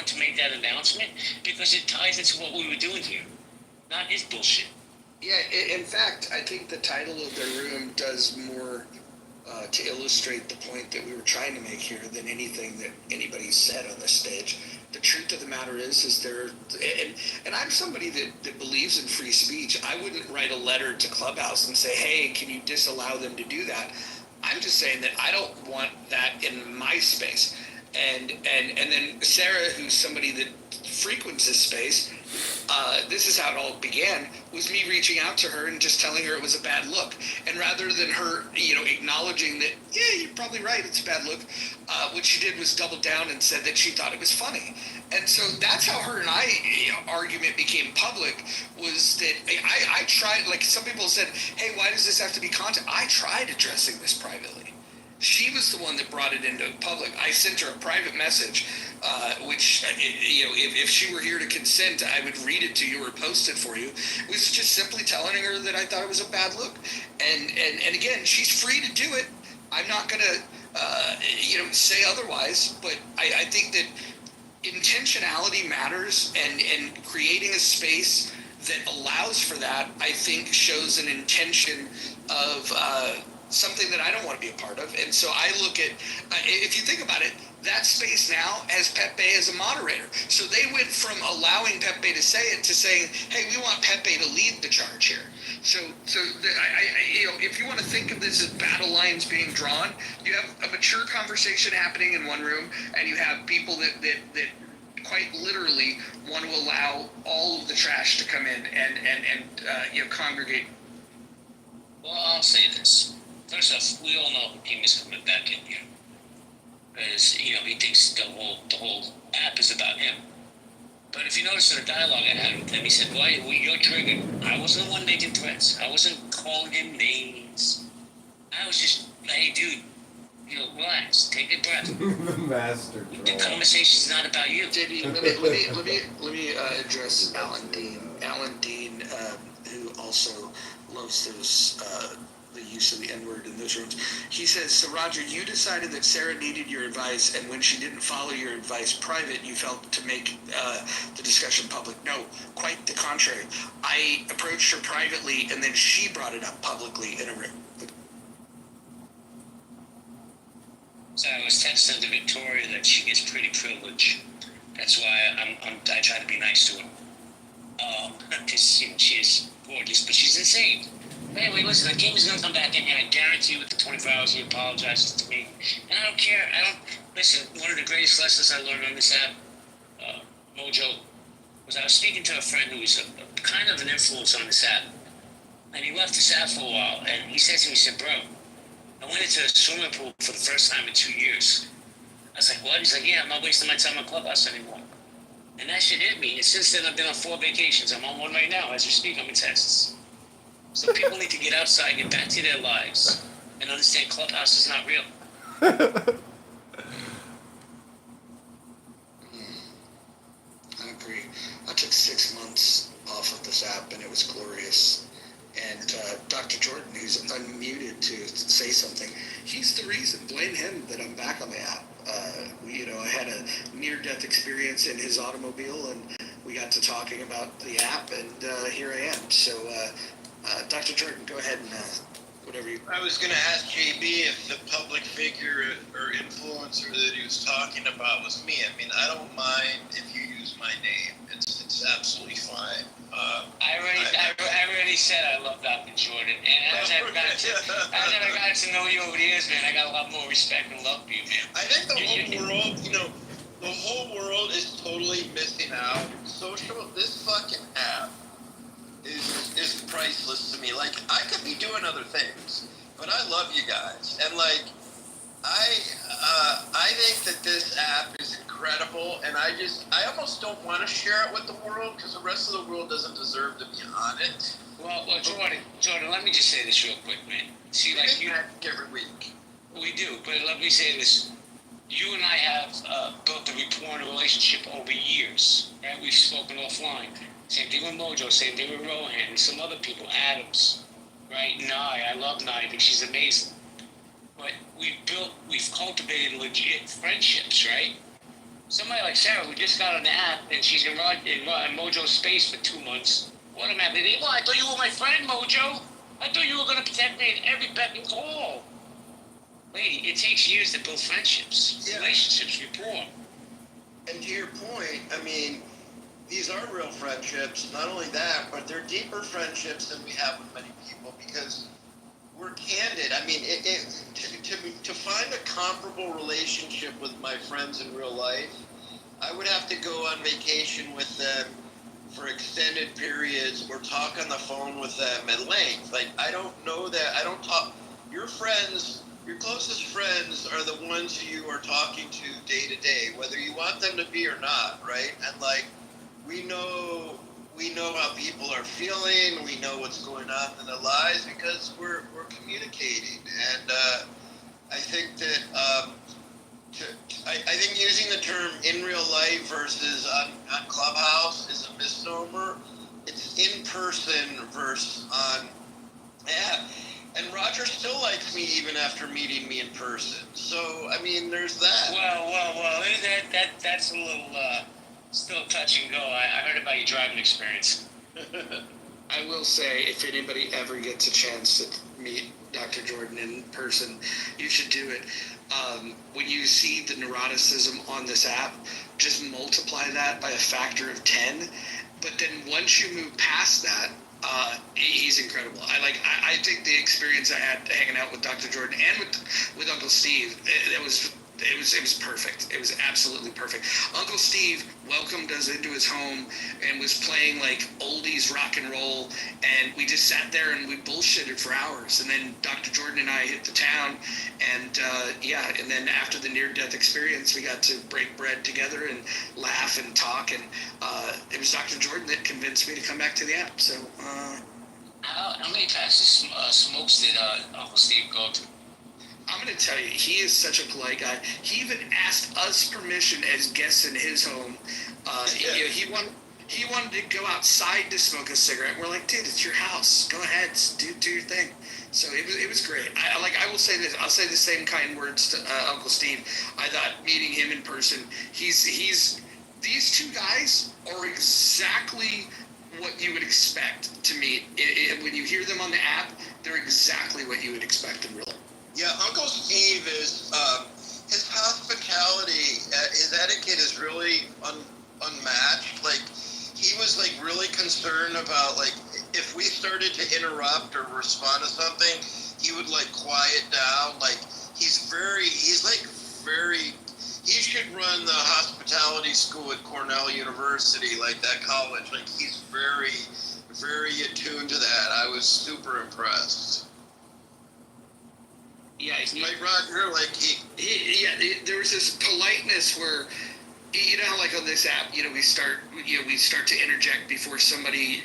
wanted to make that announcement because it ties into what we were doing here, not his bullshit. Yeah, in fact, I think the title of their room does more to illustrate the point that we were trying to make here than anything that anybody said on the stage. The truth of the matter is there, and I'm somebody that believes in free speech. I wouldn't write a letter to Clubhouse and say, hey, can you disallow them to do that? I'm just saying that I don't want that in my space. And then Sarah, who's somebody that frequents this space, this is how it all began, was me reaching out to her and just telling her it was a bad look. And rather than her, acknowledging that, yeah, you're probably right, it's a bad look, what she did was double down and said that she thought it was funny. And so that's how her and I argument became public, was that I tried, like some people said, hey, why does this have to be content? I tried addressing this privately. She was the one that brought it into public. I sent her a private message, which, if she were here to consent, I would read it to you or post it for you. It was just simply telling her that I thought it was a bad look. And again, she's free to do it. I'm not going to, say otherwise. But I think that intentionality matters, and creating a space that allows for that, I think, shows an intention of something that I don't want to be a part of. And so I look at, if you think about it, that space now has Pepe as a moderator. So they went from allowing Pepe to say it to saying, hey, we want Pepe to lead the charge here. So if you want to think of this as battle lines being drawn, you have a mature conversation happening in one room, and you have people that quite literally want to allow all of the trash to come in and congregate. Well, I'll say this. First off, we all know Kim is coming back in here. Because, he thinks the whole app is about him. But if you notice in the dialogue I had with him, he said, well, you're triggered. I wasn't the one making threats. I wasn't calling him names. I was just, hey, dude, relax, take a breath. The master troll. The conversation's not about you. JD, let me address Alan Dean. Alan Dean, who also loves those the use of the N-word in those rooms. He says, so Roger, you decided that Sarah needed your advice, and when she didn't follow your advice private, you felt to make the discussion public. No, quite the contrary. I approached her privately, and then she brought it up publicly in a room. So I was texting to Victoria that she gets pretty privileged. That's why I try to be nice to her. Because she is gorgeous, but she's insane. Anyway, listen, the game is going to come back in here. I guarantee you with the 24 hours he apologizes to me. And I don't care. Listen, one of the greatest lessons I learned on this app, Mojo, was I was speaking to a friend who was a kind of an influence on this app. And he left this app for a while. And he said to me, he said, bro, I went into a swimming pool for the first time in 2 years. I was like, what? He's like, yeah, I'm not wasting my time on Clubhouse anymore. And that shit hit me. And since then, I've been on 4 vacations. I'm on one right now. As we speak, I'm in Texas. So people need to get outside, get back to their lives, and understand Clubhouse is not real. I agree. I took 6 months off of this app, and it was glorious. And Dr. Jordan, who's unmuted to say something, he's the reason. Blame him that I'm back on the app. I had a near-death experience in his automobile, and we got to talking about the app, and here I am. So, Dr. Jordan, go ahead and whatever you... I was going to ask JB if the public figure or influencer that he was talking about was me. I mean, I don't mind if you use my name. It's absolutely fine. I already said I love Dr. Jordan, and as I've got to know you over the years, man, I got a lot more respect and love for you, man. I think the whole world is totally missing out. This fucking app is priceless to me. Like, I could be doing other things, but I love you guys, and I think that this app is incredible, and I almost don't want to share it with the world because the rest of the world doesn't deserve to be on it. Well, Jordan, let me just say this real quick, man. See, like you every week. We do, but let me say this. You and I have built a rapport and a relationship over years, right? We've spoken offline. Same thing with Mojo, same thing with Rohan, and some other people, Adams, right? Nye, I love Nye, I think she's amazing. But we've cultivated legit friendships, right? somebody like Sarah who just got on the app and she's in Mojo's space for 2 months. Automatically, well, I thought you were my friend, Mojo. I thought you were going to protect me at every beck and call. Lady, it takes years to build friendships, Yeah. relationships, rapport. And to your point, I mean, these are real friendships. Not only that, but they're deeper friendships than we have with many people because we're candid. I mean, to find a comparable relationship with my friends in real life, I would have to go on vacation with them for extended periods or talk on the phone with them at length. Like, I don't know that. I don't talk. Your friends, your closest friends are the ones who you are talking to day to day, whether you want them to be or not, right? And like, we know how people are feeling. We know what's going on in their lives because we're communicating. And I think that I think using the term in real life versus on Clubhouse is a misnomer. It's in person versus on. Yeah. And Roger still likes me even after meeting me in person. So I mean, there's that. Well. That's a little still touch and go. I heard about your driving experience. I will say, if anybody ever gets a chance to meet Dr. Jordan in person, you should do it. When you see the neuroticism on this app, just multiply that by a factor of 10. But then once you move past that, he's incredible. I think the experience I had hanging out with Dr. Jordan and with Uncle Steve, it was perfect. It was absolutely perfect. Uncle Steve welcomed us into his home and was playing like oldies rock and roll, and we just sat there and we bullshitted for hours. And then Dr. Jordan and I hit the town, and and then after the near-death experience, we got to break bread together and laugh and talk. And it was Dr. Jordan that convinced me to come back to the app. So. How many packs of smokes did Uncle Steve go to? I'm going to tell you, he is such a polite guy. He even asked us permission as guests in his home. He wanted to go outside to smoke a cigarette. We're like, dude, it's your house. Go ahead, do your thing. So it was great. I will say this. I'll say the same kind words to Uncle Steve. I thought meeting him in person. These two guys are exactly what you would expect to meet. When you hear them on the app, they're exactly what you would expect in real life. Yeah, Uncle Steve is his hospitality, his etiquette is really unmatched. Like, he was like really concerned about like if we started to interrupt or respond to something, he would like quiet down. Like he should run the hospitality school at Cornell University, like that college. Like he's very, very attuned to that. I was super impressed. Yeah, like Roger, like there was this politeness where, you know, how like on this app, we start to interject before somebody,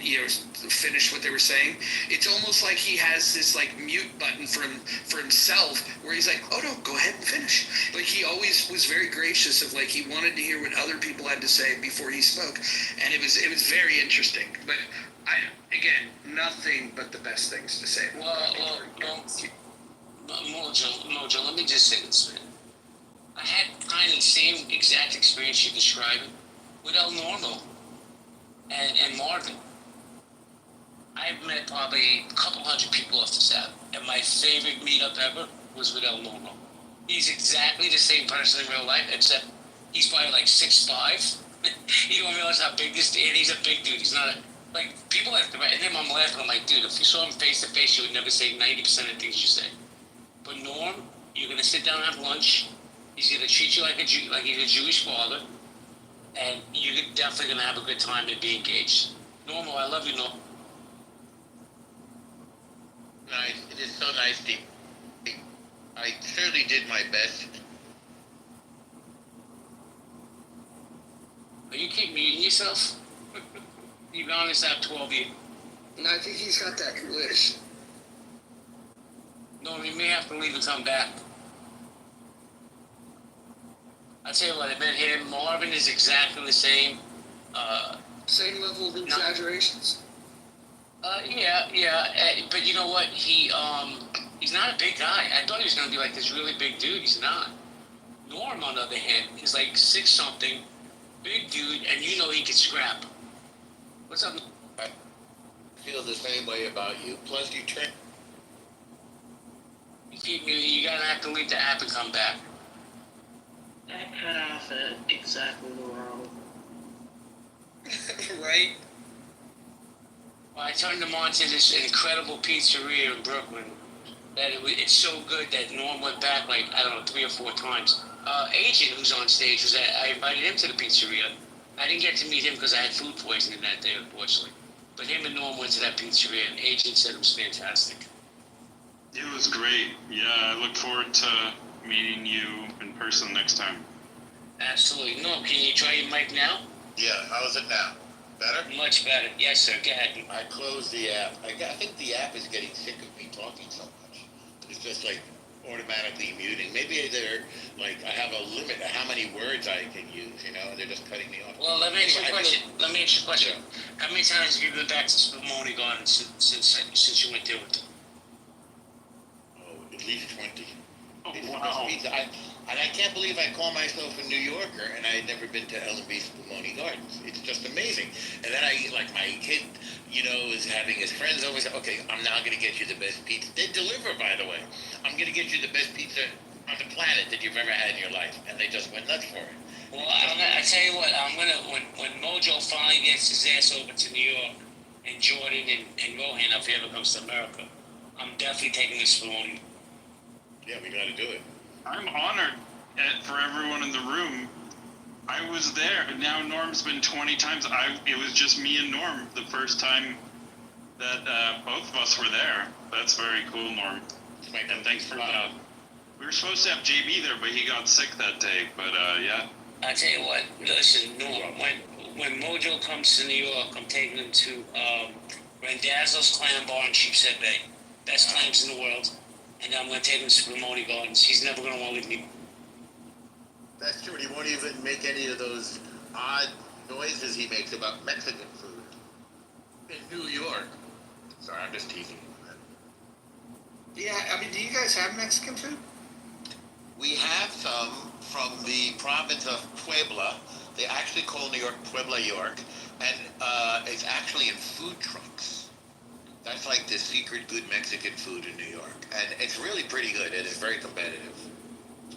finish what they were saying. It's almost like he has this like mute button for himself where he's like, oh no, go ahead and finish. Like he always was very gracious of like he wanted to hear what other people had to say before he spoke, and it was very interesting. But again, nothing but the best things to say. Mojo, let me just say this, man. I had kind of the same exact experience you're describing with El Normo and Marvin. I've met probably a couple hundred people off this app, and my favorite meetup ever was with El Normo. He's exactly the same person in real life, except he's probably like 6'5". You don't realize how big this dude is. And he's a big dude. He's not like, people have to, and then I'm laughing. I'm like, dude, if you saw him face to face, you would never say 90% of the things you say. But Norm, you're going to sit down and have lunch. He's going to treat you like he's a Jewish father. And you're definitely going to have a good time and be engaged. Normal, I love you, Norm. Nice. It is so nice, Steve. I certainly did my best. Are you keep muting yourself? You've been on this app 12 years. No, I think he's got that glitch. No, you may have to leave and come back. I'll tell you what, I met him. Marvin is exactly the same. Same level of exaggerations. But you know what? He's not a big guy. I thought he was going to be like this really big dude. He's not. Norm, on the other hand, is like 6 something, Big dude, and you know he can scrap. What's up? I feel the same way about you. Plus, you turn. You're gonna have to leave the app and come back. I cut off at exactly the wrong. Right? Well, I turned them on to this incredible pizzeria in Brooklyn. It's so good that Norm went back like, I don't know, 3 or 4 times. Agent, who's on stage, I invited him to the pizzeria. I didn't get to meet him because I had food poisoning that day, unfortunately. But him and Norm went to that pizzeria, and Agent said it was fantastic. It was great. Yeah, I look forward to meeting you in person next time. Absolutely. Norm, can you try your mic now? Yeah, how's it now? Better? Much better. Yes, sir. Go ahead. I closed the app. I think the app is getting sick of me talking so much. It's just like automatically muting. Maybe they're like, I have a limit of how many words I can use, you know, and they're just cutting me off. Well, let me ask you a Anyway, question. Let me ask you a question. Yeah. How many times have you been back to Spumoni Gardens since you went there with them? Oh, at least 20. Oh, It's wow. and I can't believe I call myself a New Yorker and I had never been to L&B Spumoni Gardens. It's just amazing. And then my kid, you know, is having his friends over. Say, okay, I'm now going to get you the best pizza. They deliver, by the way. I'm going to get you the best pizza on the planet that you've ever had in your life. And they just went nuts for it. Well, I tell you what, when Mojo finally gets his ass over to New York, and Jordan and Rohan, if he ever comes to America, I'm definitely taking this Spumoni. Yeah, we got to do it. I'm honored for everyone in the room. I was there. Now Norm's been 20 times. It was just me and Norm the first time that both of us were there. That's very cool, Norm. It's my And thanks for that. We were supposed to have JB there, but he got sick that day. But yeah. I tell you what, listen, Norm, when Mojo comes to New York, I'm taking him to Randazzo's Clam Bar in Sheepshead Bay. Best clams in the world. And I'm going to take him to Spumoni Gardens. He's never going to want to leave me. That's true. He won't even make any of those odd noises he makes about Mexican food in New York. Sorry, I'm just teasing you. Yeah, I mean, do you guys have Mexican food? We have some from the province of Puebla. They actually call New York Puebla, York, and it's actually in food trucks. That's like the secret good Mexican food in New York, and it's really pretty good. It is very competitive.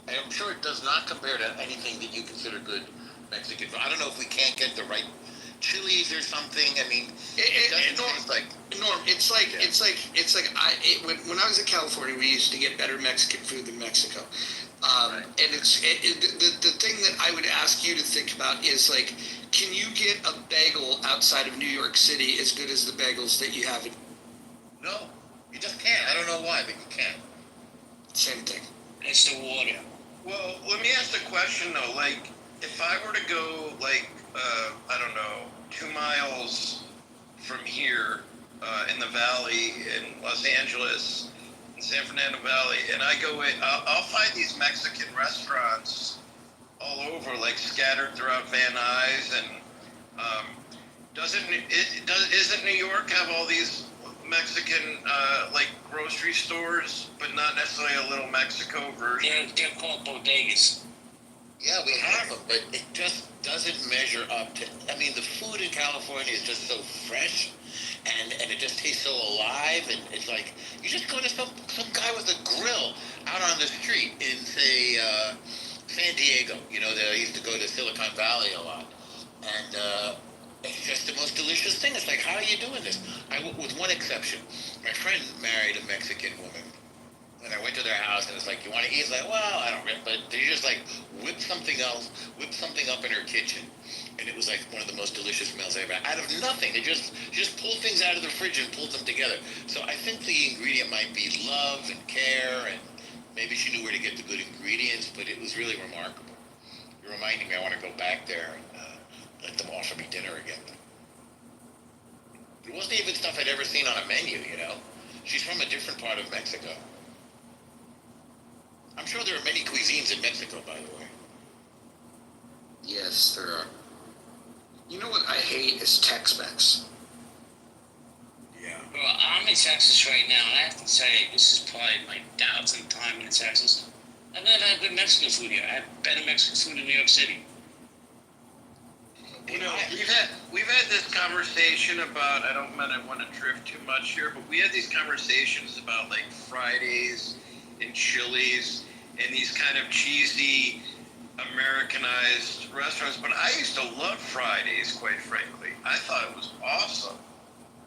And I'm sure it does not compare to anything that you consider good Mexican food. I don't know if we can't get the right chilies or something. I mean, it doesn't taste like. Norm, when I was in California, we used to get better Mexican food than Mexico. Right. And the thing that I would ask you to think about is like, can you get a bagel outside of New York City as good as the bagels that you have in? No, you just can't. I don't know why, but you can't. Same thing. It's the water. Well, let me ask the question though. Like, if I were to go, like, I don't know, 2 miles from here in the valley in Los Angeles, in San Fernando Valley, and I go in, I'll find these Mexican restaurants all over, like scattered throughout Van Nuys, and isn't New York have all these Mexican like grocery stores, but not necessarily a Little Mexico version? They're called bodegas. Yeah, we have them, but it just doesn't measure up to. I mean, the food in California is just so fresh, and it just tastes so alive, and it's like you just go to some guy with a grill out on the street in say San Diego. You know, I used to go to Silicon Valley a lot, and it's just the most delicious thing. It's like, how are you doing this? With one exception, my friend married a Mexican woman. And I went to their house, and it's like, you want to eat? It's like, well, I don't really. But they just like whip something up in her kitchen, and it was like one of the most delicious meals I ever had. Out of nothing, they just pulled things out of the fridge and pulled them together. So I think the ingredient might be love and care, and maybe she knew where to get the good ingredients. But it was really remarkable. You're reminding me, I want to go back there and let them offer me dinner again. It wasn't even stuff I'd ever seen on a menu, you know. She's from a different part of Mexico. I'm sure there are many cuisines in Mexico, by the way. Yes, there are. You know what I hate is Tex-Mex. Yeah. Well, I'm in Texas right now, and I have to say, this is probably my 1,000th time in Texas. I've never had good Mexican food here. I have better Mexican food in New York City. You know, we've had this conversation about. I don't want to drift too much here, but we had these conversations about like Fridays and Chili's and these kind of cheesy Americanized restaurants. But I used to love Fridays, quite frankly. I thought it was awesome.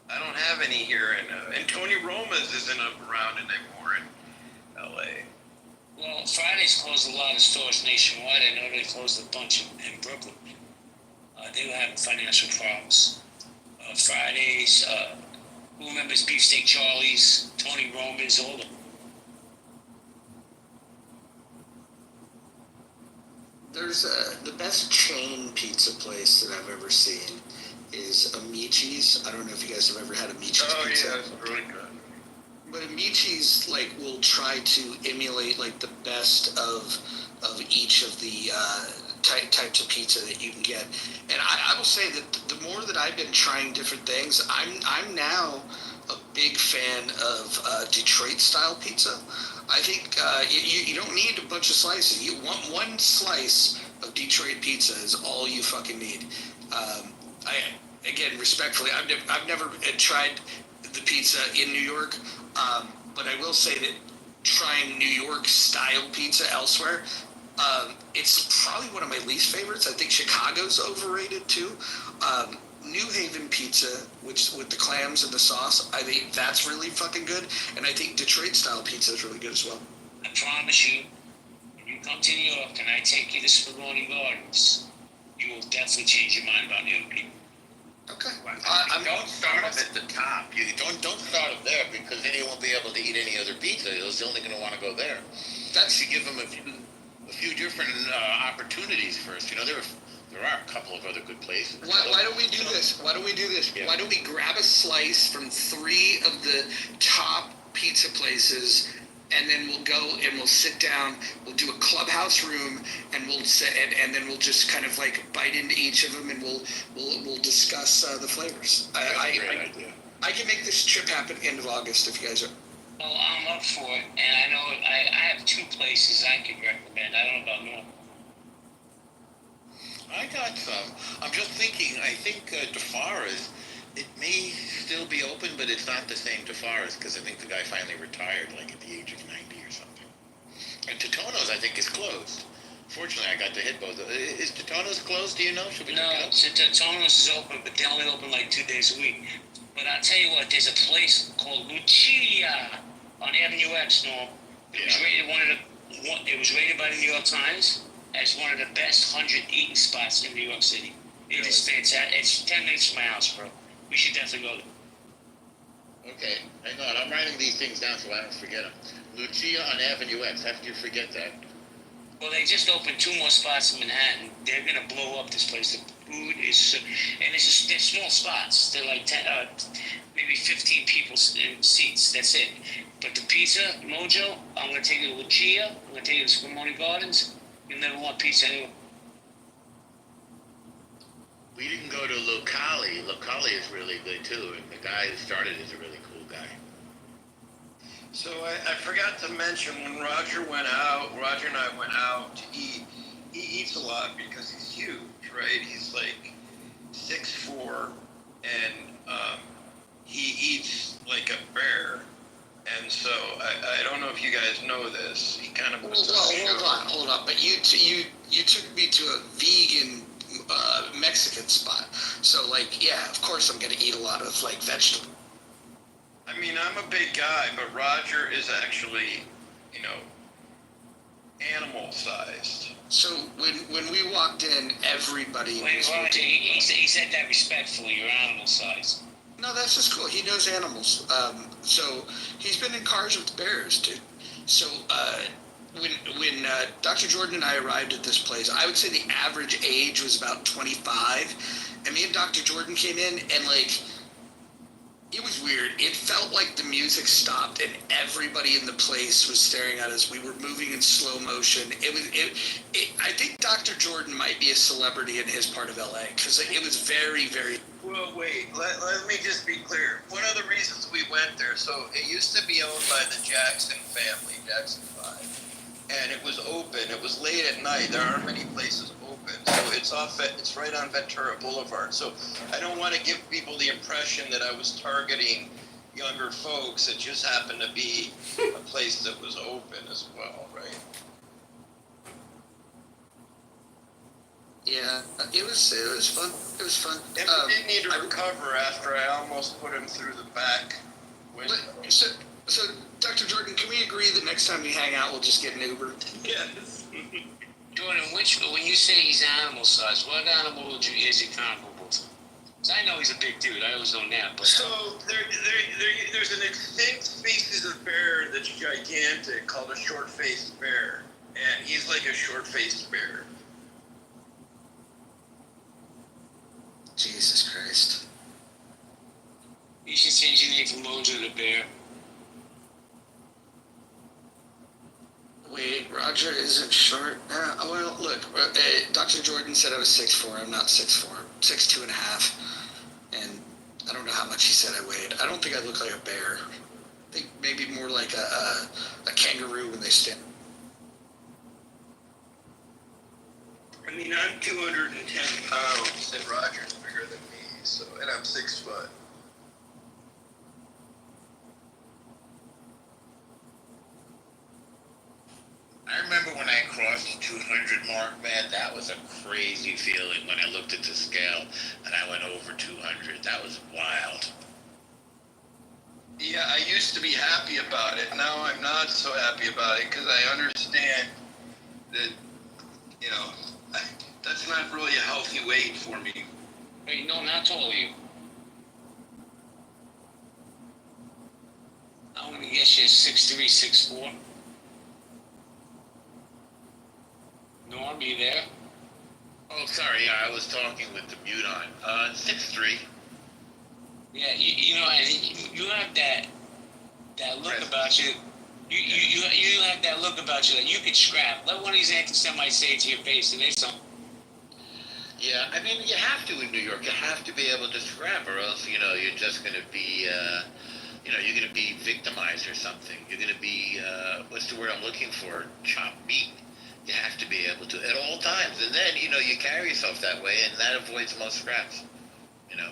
I don't have any here, and Tony Roma's isn't around anymore in L.A. Well, Fridays closed a lot of stores nationwide. I know they closed a bunch in Brooklyn. They were having financial problems. Fridays, who remembers Beefsteak Charlie's, Tony Roman's, all of them. There's the best chain pizza place that I've ever seen is Amici's. I don't know if you guys have ever had Amici's pizza. Yeah, it's really good. But Amici's will try to emulate the best of each of the types of pizza that you can get. And I will say that the more that I've been trying different things, I'm now a big fan of Detroit style pizza. I think you don't need a bunch of slices. You want one slice of Detroit pizza is all you fucking need. Again, respectfully, I've never tried the pizza in New York, but I will say that trying New York style pizza elsewhere, it's probably one of my least favorites. I think Chicago's overrated too. New Haven pizza, which with the clams and the sauce, I think that's really fucking good. And I think Detroit style pizza is really good as well. I promise you, when you come to New York and I take you to Spumoni Gardens, you will definitely change your mind about New York people. Okay. Don't start them at the top. You don't start them there because then he won't be able to eat any other pizza. He's only going to want to go there. That's You should give him a few different opportunities first. You know, there are a couple of other good places. Why don't we do this? Yeah. Why don't we grab a slice from 3 of the top pizza places, and then we'll go and we'll sit down. We'll do a clubhouse room, and we'll sit, and then we'll just kind of bite into each of them, and we'll discuss the flavors. That's a great idea. I can make this trip happen end of August if you guys are. Well, I'm up for it, and I know I have 2 places I could recommend. I don't know about Norm. I got some. I'm just thinking, I think DeFara's, it may still be open, but it's not the same DeFara's because I think the guy finally retired at the age of 90 or something. And Totono's, I think, is closed. Fortunately, I got to hit both. Is Totono's closed? Do you know? Should we No, look it up? Totono's is open, but they only open 2 days a week. But I'll tell you what, there's a place called Lucia on Avenue X, Norm. It was rated it was rated by the New York Times as one of the best 100 eating spots in New York City. It is fantastic. It's 10 minutes from my house, bro. We should definitely go there. Okay, hang on. I'm writing these things down so I don't forget them. Lucia on Avenue X. How did you forget that? Well, they just opened 2 more spots in Manhattan. They're gonna blow up this place. The food is, and they're small spots. They're 10, maybe 15 people in seats. That's it. But the pizza, Mojo, I'm gonna take you to Lucia. I'm gonna take you to Spumoni Gardens. You'll never want pizza anywhere. We didn't go to Locali. Locali is really good too, and the guy who started is a really cool guy. So I forgot to mention when Roger and I went out to eat. He eats a lot because he's huge, right? He's 6'4", and he eats like a bear. And so I don't know if you guys know this. He kind of was. Hold on. But you took me to a vegan Mexican spot. So yeah, of course I'm gonna eat a lot of vegetables. I mean, I'm a big guy, but Roger is actually, animal sized. So when we walked in, everybody Wait, was Roger, looking. he said that respectfully. You're animal size. No, that's just cool. He knows animals. So he's been in cars with bears, dude. So when Dr. Jordan and I arrived at this place, I would say the average age was about 25. And me and Dr. Jordan came in, and it was weird. It felt like the music stopped and everybody in the place was staring at us. We were moving in slow motion. I think Dr. Jordan might be a celebrity in his part of LA because it was very, very. Well, wait, let me just be clear. One of the reasons we went there, so it used to be owned by the Jackson family, Jackson 5, and it was open. It was late at night. There aren't many places open. So it's right on Ventura Boulevard. So I don't want to give people the impression that I was targeting younger folks. It just happened to be a place that was open as well, right? Yeah, it was fun. It was fun. And we did need to recover after I almost put him through the back window. So, Dr. Jordan, can we agree that next time we hang out, we'll just get an Uber? Yes. Jordan, when you say he's animal size, what animal is he comparable to? 'Cause I know he's a big dude. I always know that. But So there's an extinct species of bear that's gigantic called a short-faced bear, and he's like a short-faced bear. Jesus Christ. you should change your name from Mojo to Bear. Wait, Roger isn't short. Well, look, Dr. Jordan said I was 6'4". I'm not 6'4". 6'2" and a half. And I don't know how much he said I weighed. I don't think I look like a bear. I think maybe more like a kangaroo when they stand. I mean, I'm 210 pounds, and Roger's bigger than me, so, and I'm 6 foot. I remember when I crossed the 200 mark, man, that was a crazy feeling when I looked at the scale and I went over 200. That was wild. Yeah, I used to be happy about it. Now I'm not so happy about it because I understand that, you know, that's not really a healthy weight for me. Wait, no, not all of you. I'm gonna guess you're 6'3", 6'4". Norm, you there? Oh, sorry, yeah, I was talking with the mute on. 6'3". Yeah, you know, and you have that look about you. You have that look about you that you could scrap. Let one of these anti-Semites say it to your face, and they some. Yeah, I mean, you have to in New York. You have to be able to scrap, or else, you know, you're just going to be, you know, you're going to be victimized or something. You're going to be, what's the word I'm looking for? Chopped meat. You have to be able to at all times. And then, you know, you carry yourself that way, and that avoids most scraps, you know.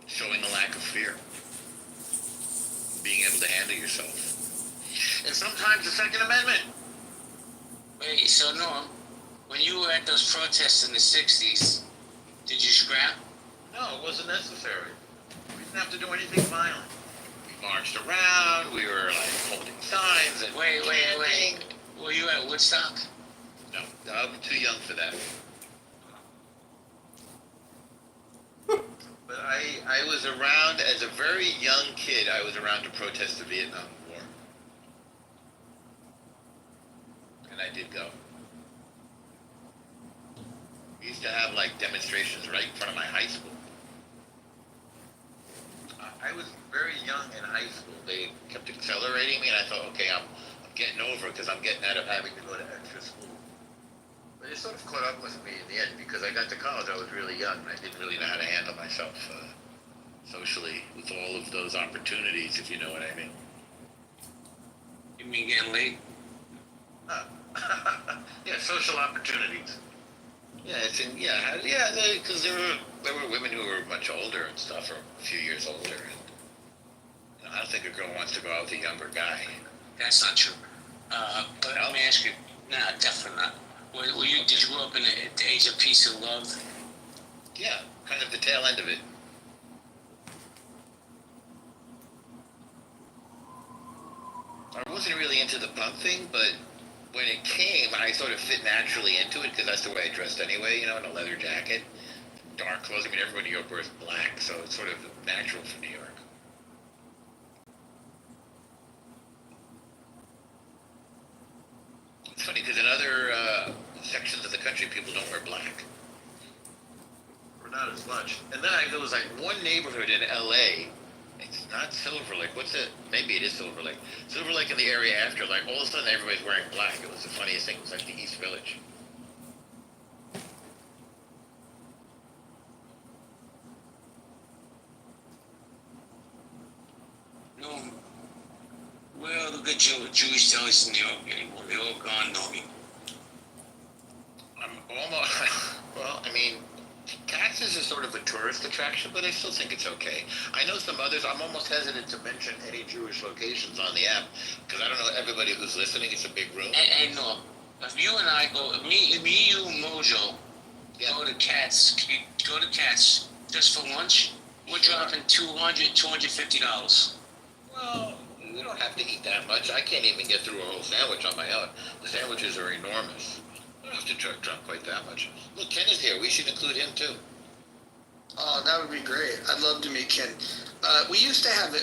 Showing a lack of fear. Being able to handle yourself. And sometimes the Second Amendment. Wait, so Norm, when you were at those protests in the 60s, did you scrap? No, it wasn't necessary. We didn't have to do anything violent. We marched around, we were like holding signs and Wait. chanting. Were you at Woodstock? No, I'm too young for that. But I was around, as a very young kid, I was around to protest the Vietnam War. And I did go. We used to have like demonstrations right in front of my high school. I was very young in high school. They kept accelerating me, and I thought, okay, I'm getting over it because I'm getting out of having to go to extra school. But it sort of caught up with me in the end because I got to college. I was really young, and I didn't really know how to handle myself socially with all of those opportunities, if you know what I mean. You mean getting late? Yeah, social opportunities. Yeah, because there were women who were much older and stuff, or a few years older, and you know, I don't think a girl wants to go out with a younger guy. That's not true. But let me ask you. Nah, definitely not. Did you grow up in the age of peace and love? Yeah, kind of the tail end of it. I wasn't really into the punk thing, but when it came, I sort of fit naturally into it because that's the way I dressed anyway, you know, in a leather jacket, dark clothes. I mean, everyone in New York wears black, so it's sort of natural for New York. It's funny because in other sections of the country, people don't wear black. Or not as much. And then there was like one neighborhood in LA. It's not Silver Lake. What's it? Maybe it is Silver Lake. Silver Lake in the area after, like all of a sudden everybody's wearing black. It was the funniest thing. It was like the East Village. No. Where are the good Jewish delis in New York anymore? They're all gone, Normie. I'm almost, well, I mean, Cats is a sort of a tourist attraction, but I still think it's okay. I know some others. I'm almost hesitant to mention any Jewish locations on the app because I don't know everybody who's listening. It's a big room. Hey, no. If you and I go, me, you, Mojo, Yeah. go to Cats just for lunch, we're dropping $250. Well, we don't have to eat that much. I can't even get through a whole sandwich on my own. The sandwiches are enormous. I don't have to drop quite that much. Look, Ken is here. We should include him too. Oh, that would be great. I'd love to meet Ken. We used to have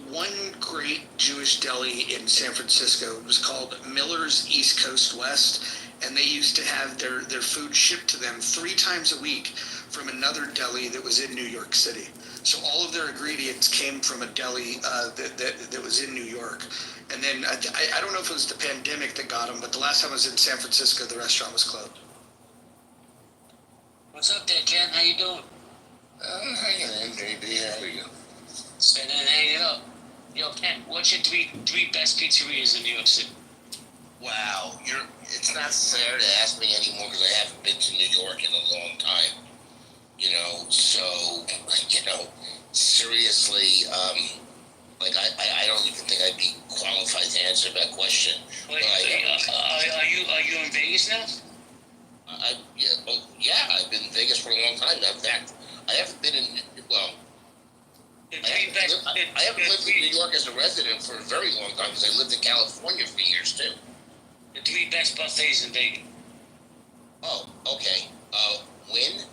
one great Jewish deli in San Francisco. It was called Miller's East Coast West, and they used to have their food shipped to them 3 times a week from another deli that was in New York City. So all of their ingredients came from a deli that was in New York. And then I don't know if it was the pandemic that got them, but the last time I was in San Francisco, the restaurant was closed. What's up there, Ken? How you doing? I'm hanging in, JB. How are you? Sitting and hanging up. Yo, Ken, what's your three best pizzerias in New York City? Wow, it's not fair to ask me anymore because I haven't been to New York in a long time. So, seriously, I don't even think I'd be qualified to answer that question. Wait, But are you in Vegas now? I've been in Vegas for a long time. In fact, I haven't been in, well, The I three best. haven't lived in New York as a resident for a very long time because I lived in California for years too. The 3 best buffets in Vegas. Oh, okay. When?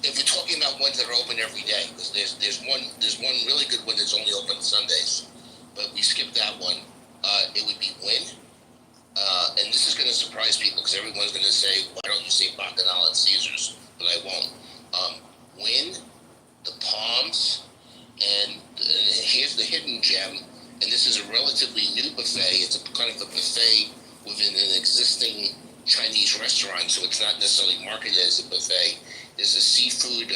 If we're talking about ones that are open every day, because there's one really good one that's only open Sundays, but we skipped that one. It would be Win. And this is going to surprise people because everyone's going to say, why don't you say Bacchanal at Caesars? But I won't. Win, the Palms, and here's the hidden gem, and this is a relatively new buffet. It's a kind of a buffet within an existing Chinese restaurant, so it's not necessarily marketed as a buffet. There's a seafood,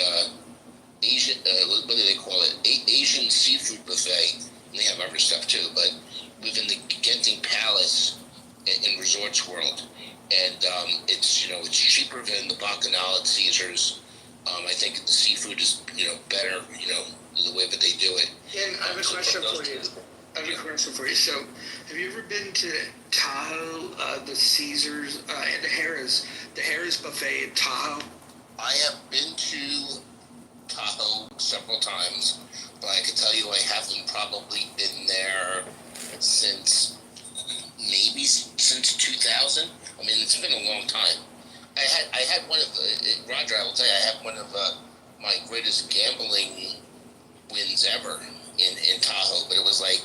Asian, what do they call it? Asian seafood buffet. And they have other stuff too, but within the Genting Palace in Resorts World. And it's cheaper than the Bacchanal at Caesars. I think the seafood is, better, the way that they do it. And I have a question for you. So, have you ever been to Tahoe, the Caesars, and the Harrah's buffet in Tahoe? I have been to Tahoe several times, but I can tell you I haven't probably been there since 2000. I mean, it's been a long time. I had one of Roger. I will tell you, I had one of my greatest gambling wins ever in Tahoe, but it was I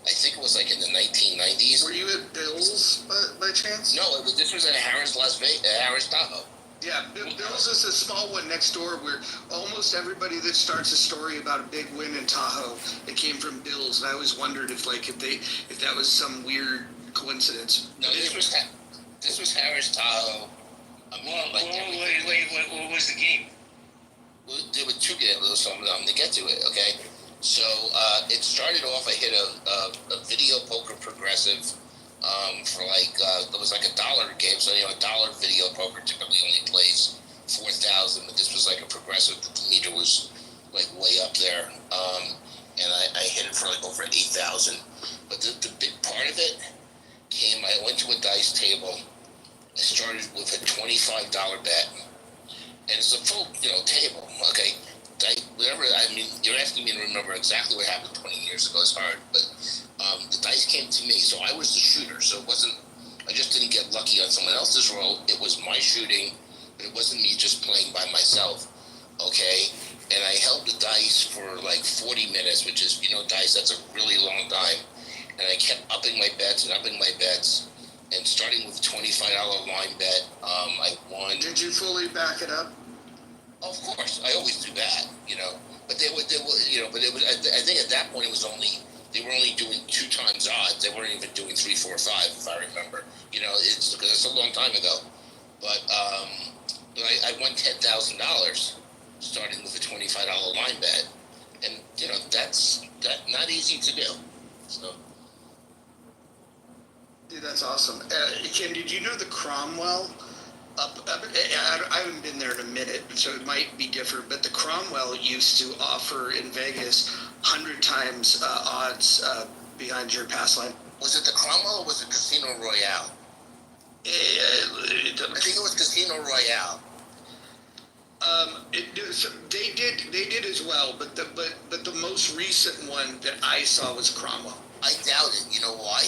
think it was in the 1990s. Were you at Bill's by chance? No, this was at Harrah's Harrah's Tahoe. Yeah, Bill's is a small one next door where almost everybody that starts a story about a big win in Tahoe, it came from Bill's, and I always wondered if that was some weird coincidence. No, this was Harrah's Tahoe. Wait, what was the game? There were 2 games, so I'm going to get to it, okay? So it started off, I hit a video poker progressive for it was like $1 game, so a $1 video poker typically only plays 4,000, but this was like a progressive, the meter was way up there, and I hit it for over 8,000. But the big part of it came, I went to a dice table, I started with a $25 bet, and it's a full, table, okay? You're asking me to remember exactly what happened 20 years ago. It's hard, but the dice came to me, so I was the shooter. So it wasn't, I just didn't get lucky on someone else's roll. It was my shooting, but it wasn't me just playing by myself, okay? And I held the dice for 40 minutes, which is, dice, that's a really long time. And I kept upping my bets, and starting with a $25 line bet, I won. Did you fully back it up? Of course, I always do that, But they were, but it was. I think at that point they were only doing 2 times odds. They weren't even doing 3, 4, 5, if I remember. It's a long time ago. But I won $10,000 starting with a $25 line bet, and that's not easy to do. So. Dude, that's awesome. Ken, did you know the Cromwell? I haven't been there in a minute, so it might be different. But the Cromwell used to offer in Vegas 100 times odds behind your pass line. Was it the Cromwell or was it Casino Royale? I think it was Casino Royale. They did as well, but the most recent one that I saw was Cromwell. I doubt it. You know why?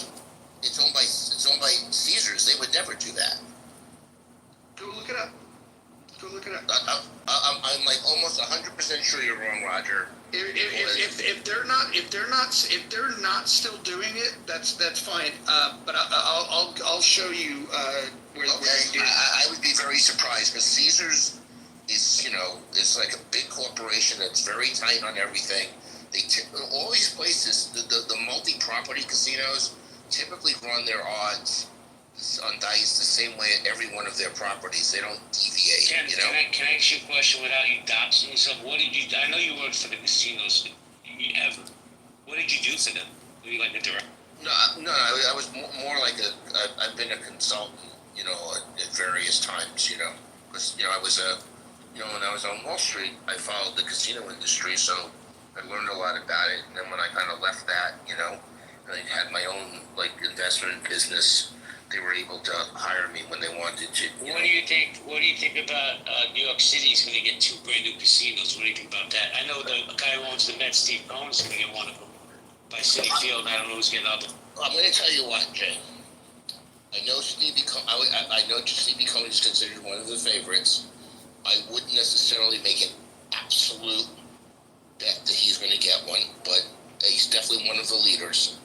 It's owned by Caesars. They would never do that. Go look it up. I'm like almost 100% sure you're wrong, Roger. If they're not still doing it, that's fine. But I'll show you where. Okay, they do. I would be very surprised because Caesars is, it's like a big corporation that's very tight on everything. All these places, the multi-property casinos, typically run their odds on dice the same way at every one of their properties. They don't deviate. Can I ask you a question without you doxing yourself? What did you? I know you worked for the casinos. What did you do for them? Were you like a director? No. I was more like I've been a consultant, at various times, because I was when I was on Wall Street, I followed the casino industry, so I learned a lot about it. And then when I kind of left that, and I had my own investment business, they were able to hire me when they wanted to. What do you think about New York City's going to get 2 brand new casinos? What do you think about that? I know the guy who owns the Mets, Steve Cohen, is going to get one of them by City Field. I don't know who's getting other. I'm going to tell you what, Jay. I know Stevie Cohen is considered one of the favorites. I wouldn't necessarily make an absolute bet that he's going to get one, but he's definitely one of the leaders.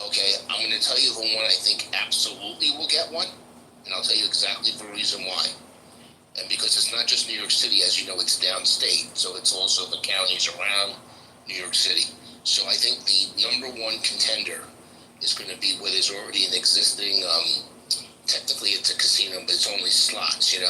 Okay, I'm going to tell you who one I think absolutely will get one, and I'll tell you exactly the reason why. And because it's not just New York City, as you know, it's downstate, so it's also the counties around New York City. So I think the number one contender is going to be what is already an existing, technically it's a casino, but it's only slots, And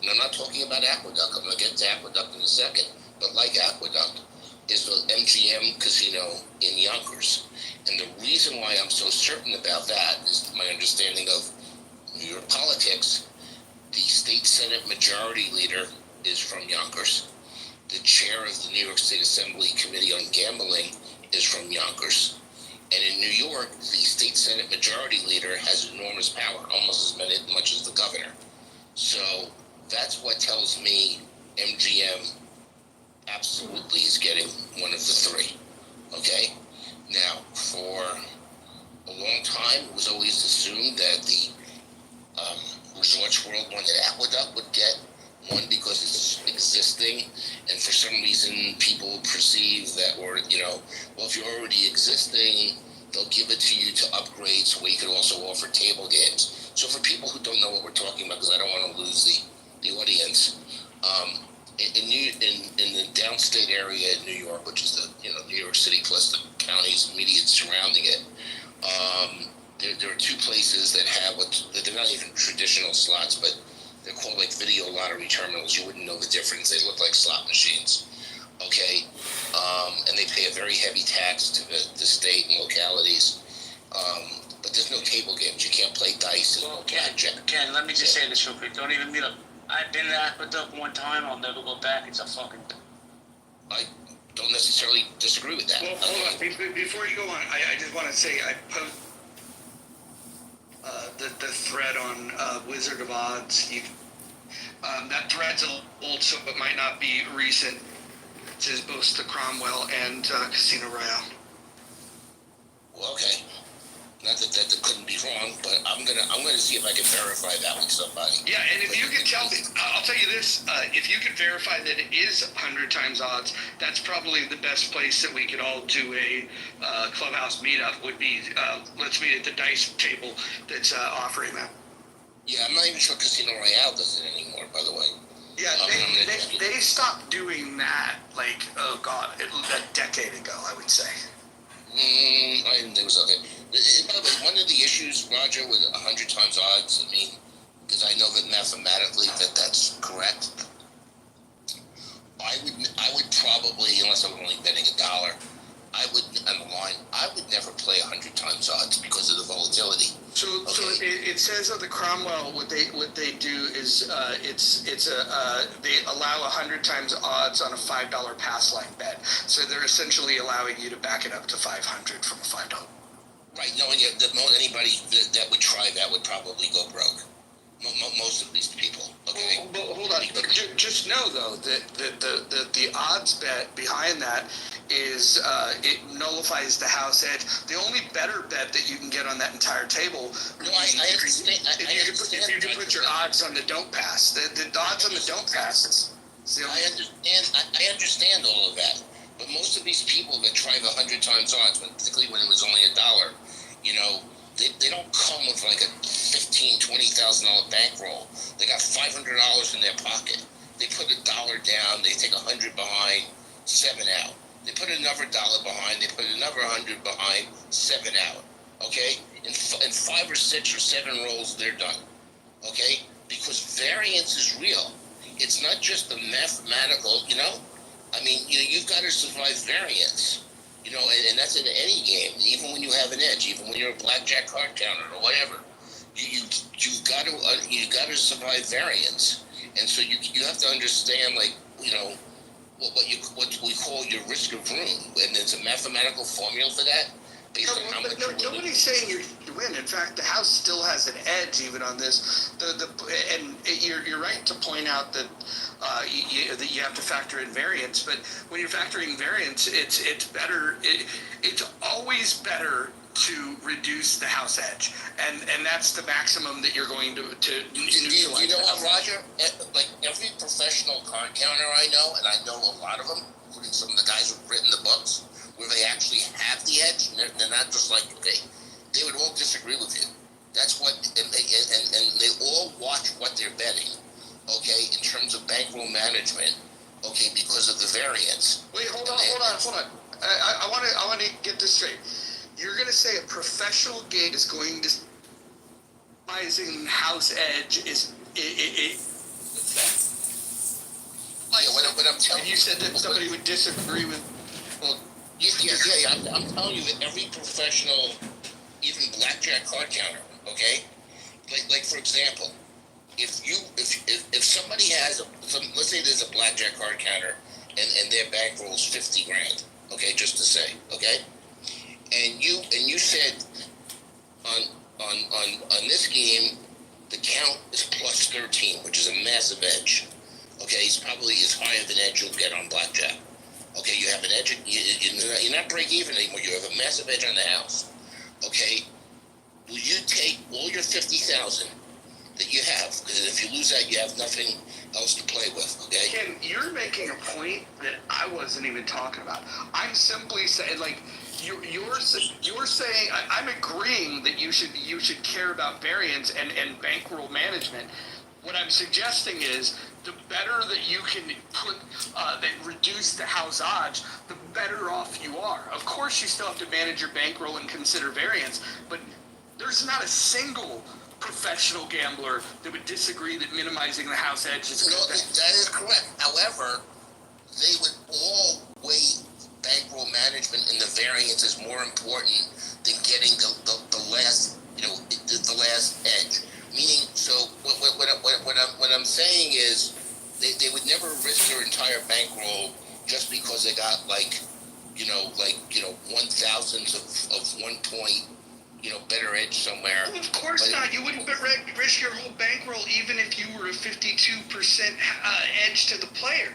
I'm not talking about Aqueduct. I'm going to get to Aqueduct in a second. But like Aqueduct is the MGM casino in Yonkers. And the reason why I'm so certain about that is my understanding of New York politics. The state Senate majority leader is from Yonkers. The chair of the New York State Assembly Committee on Gambling is from Yonkers. And in New York, the state Senate majority leader has enormous power, almost as much as the governor. So that's what tells me MGM absolutely is getting one of the 3. Okay? Now, for a long time, it was always assumed that the Resorts World one at Aqueduct would get one because it's existing, and for some reason people perceive that, or if you're already existing, they'll give it to you to upgrade so you can also offer table games. So for people who don't know what we're talking about, because I don't want to lose the audience, in the downstate area in New York, which is the New York City plus the counties immediate surrounding it, there are 2 places that have they're not even traditional slots, but they're called video lottery terminals. You wouldn't know the difference. They look like slot machines. Okay, and they pay a very heavy tax to the state and localities. But there's no table games. You can't play dice. Well, Ken, let me just say this real quick. Don't even meet up. I've been to Aqueduct one time. I'll never go back. It's a fucking. I don't necessarily disagree with that. Well, hold on. Before you go on, I just want to say I posted the thread on Wizard of Odds. That thread's old, so it might not be recent. It says both the Cromwell and Casino Royale. Well, okay. Not that couldn't be wrong, but I'm gonna see if I can verify that with somebody. Yeah, and if you can tell me, I'll tell you this: if you can verify that it is 100 times odds, that's probably the best place that we could all do a clubhouse meetup. Would be let's meet at the dice table that's offering that. Yeah, I'm not even sure Casino Royale does it anymore. By the way. Yeah, they stopped doing that a decade ago, I would say. I didn't think it was okay. By the way, one of the issues, Roger, with 100 times odds, because I know that mathematically that's correct. I would probably, unless I'm only betting $1, I would never play 100 times odds because of the volatility. So it says on the Cromwell what they do is they allow 100 times odds on a $5 pass line bet. So they're essentially allowing you to back it up to 500 from a $5. Right, knowing that anybody that would try that would probably go broke. Most of these people, okay? Well, hold on. Just know though that the odds bet behind that is it nullifies the house edge. The only better bet that you can get on that entire table. No, I understand. If you could put your odds on the don't pass, the odds on the don't pass is the only. I understand all of that, but most of these people that try the 100 times odds, particularly when it was only $1, you know, they don't come with like a $15,000, $20,000 bankroll. They got $500 in their pocket. They put $1 down. They take 100 behind, 7 out. They put another $1 behind. They put another 100 behind, 7 out. Okay, in 5 or 6 or 7 rolls, they're done. Okay, because variance is real. It's not just the mathematical. You know, I mean, you've got to survive variance. You know, and that's in any game. Even when you have an edge, even when you're a blackjack card counter or whatever, you've got to survive variance. And so you have to understand, like, you know, what we call your risk of room, and there's a mathematical formula for that. Nobody's saying you win. In fact, the house still has an edge even on this. You're right to point out that that you have to factor in variance. But when you're factoring variance, it's better. It's always better to reduce the house edge, and that's the maximum that you're going to neutralize. You know what, Roger? Like every professional card counter I know, and I know a lot of them, including some of the guys who've written the books, where they actually have the edge, and they're not just like, they would all disagree with you. That's what, and they all watch what they're betting, okay, in terms of bankroll management, okay, because of the variance. Wait, hold on. I want to get this straight. You're going to say a professional game is going to minimizing house edge is What I'm telling you said that somebody would disagree with. Well, yeah. I'm telling you that every professional, even blackjack card counter, okay, like for example, if somebody has let's say there's a blackjack card counter and their bankroll is 50 grand, okay, just to say, okay, and you said on this game the count is plus 13, which is a massive edge. Okay, it's probably as high of an edge you'll get on blackjack. Okay, you have an edge. You're not break even anymore. You have a massive edge on the house. Okay, will you take all your 50,000 that you have? Because if you lose that, you have nothing else to play with. Okay. Ken, you're making a point that I wasn't even talking about. I'm simply saying, like, you're saying I'm agreeing that you should care about variance and bankroll management. What I'm suggesting is the better that you can put that reduce the house odds, the better off you are. Of course, you still have to manage your bankroll and consider variance, but there's not a single professional gambler that would disagree that minimizing the house edge is a good thing. That is correct. However, they would all weigh bankroll management and the variance is more important than getting the last, the last edge. Meaning, so what I'm saying is, they would never risk their entire bankroll just because they got like 1,000ths of 1 point, better edge somewhere. Well, of course not. You wouldn't risk your whole bankroll even if you were a 52% edge to the player.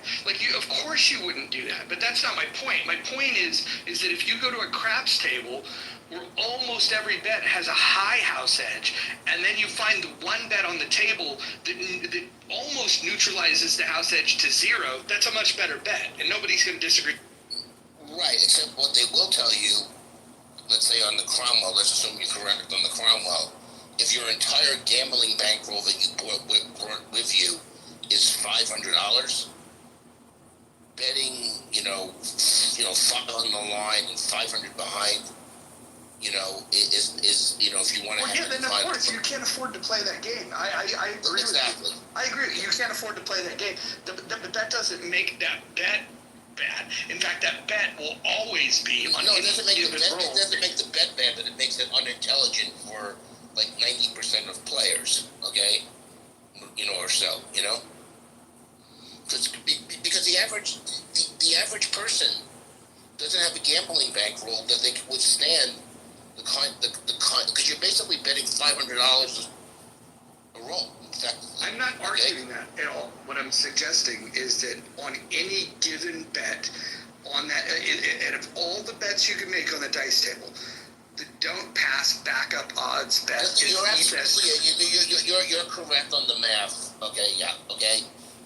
Of course you wouldn't do that. But that's not my point. My point is that if you go to a craps table where almost every bet has a high house edge, and then you find the one bet on the table that almost neutralizes the house edge to 0, that's a much better bet, and nobody's going to disagree. Right, except what they will tell you, let's say on the Cromwell, let's assume you're correct on the Cromwell, if your entire gambling bankroll that you brought with you is $500, betting, 5 on the line and 500 behind, is if you want to have then of course you can't afford to play that game. I agree. Exactly. With you. I agree. You can't afford to play that game, but that doesn't make that bet bad. In fact, that bet will always be on no, it any doesn't make given roll. It doesn't make the bet bad, but it makes it unintelligent for like 90% of players, okay, or so, because the average person doesn't have a gambling bankroll that they can withstand because you're basically betting $500 a roll. I'm not arguing that at all. What I'm suggesting is that on any given bet, on that, out of all the bets you can make on the dice table, the don't pass backup odds bet is You're the absolutely best. you're correct on the math. Okay, yeah, okay.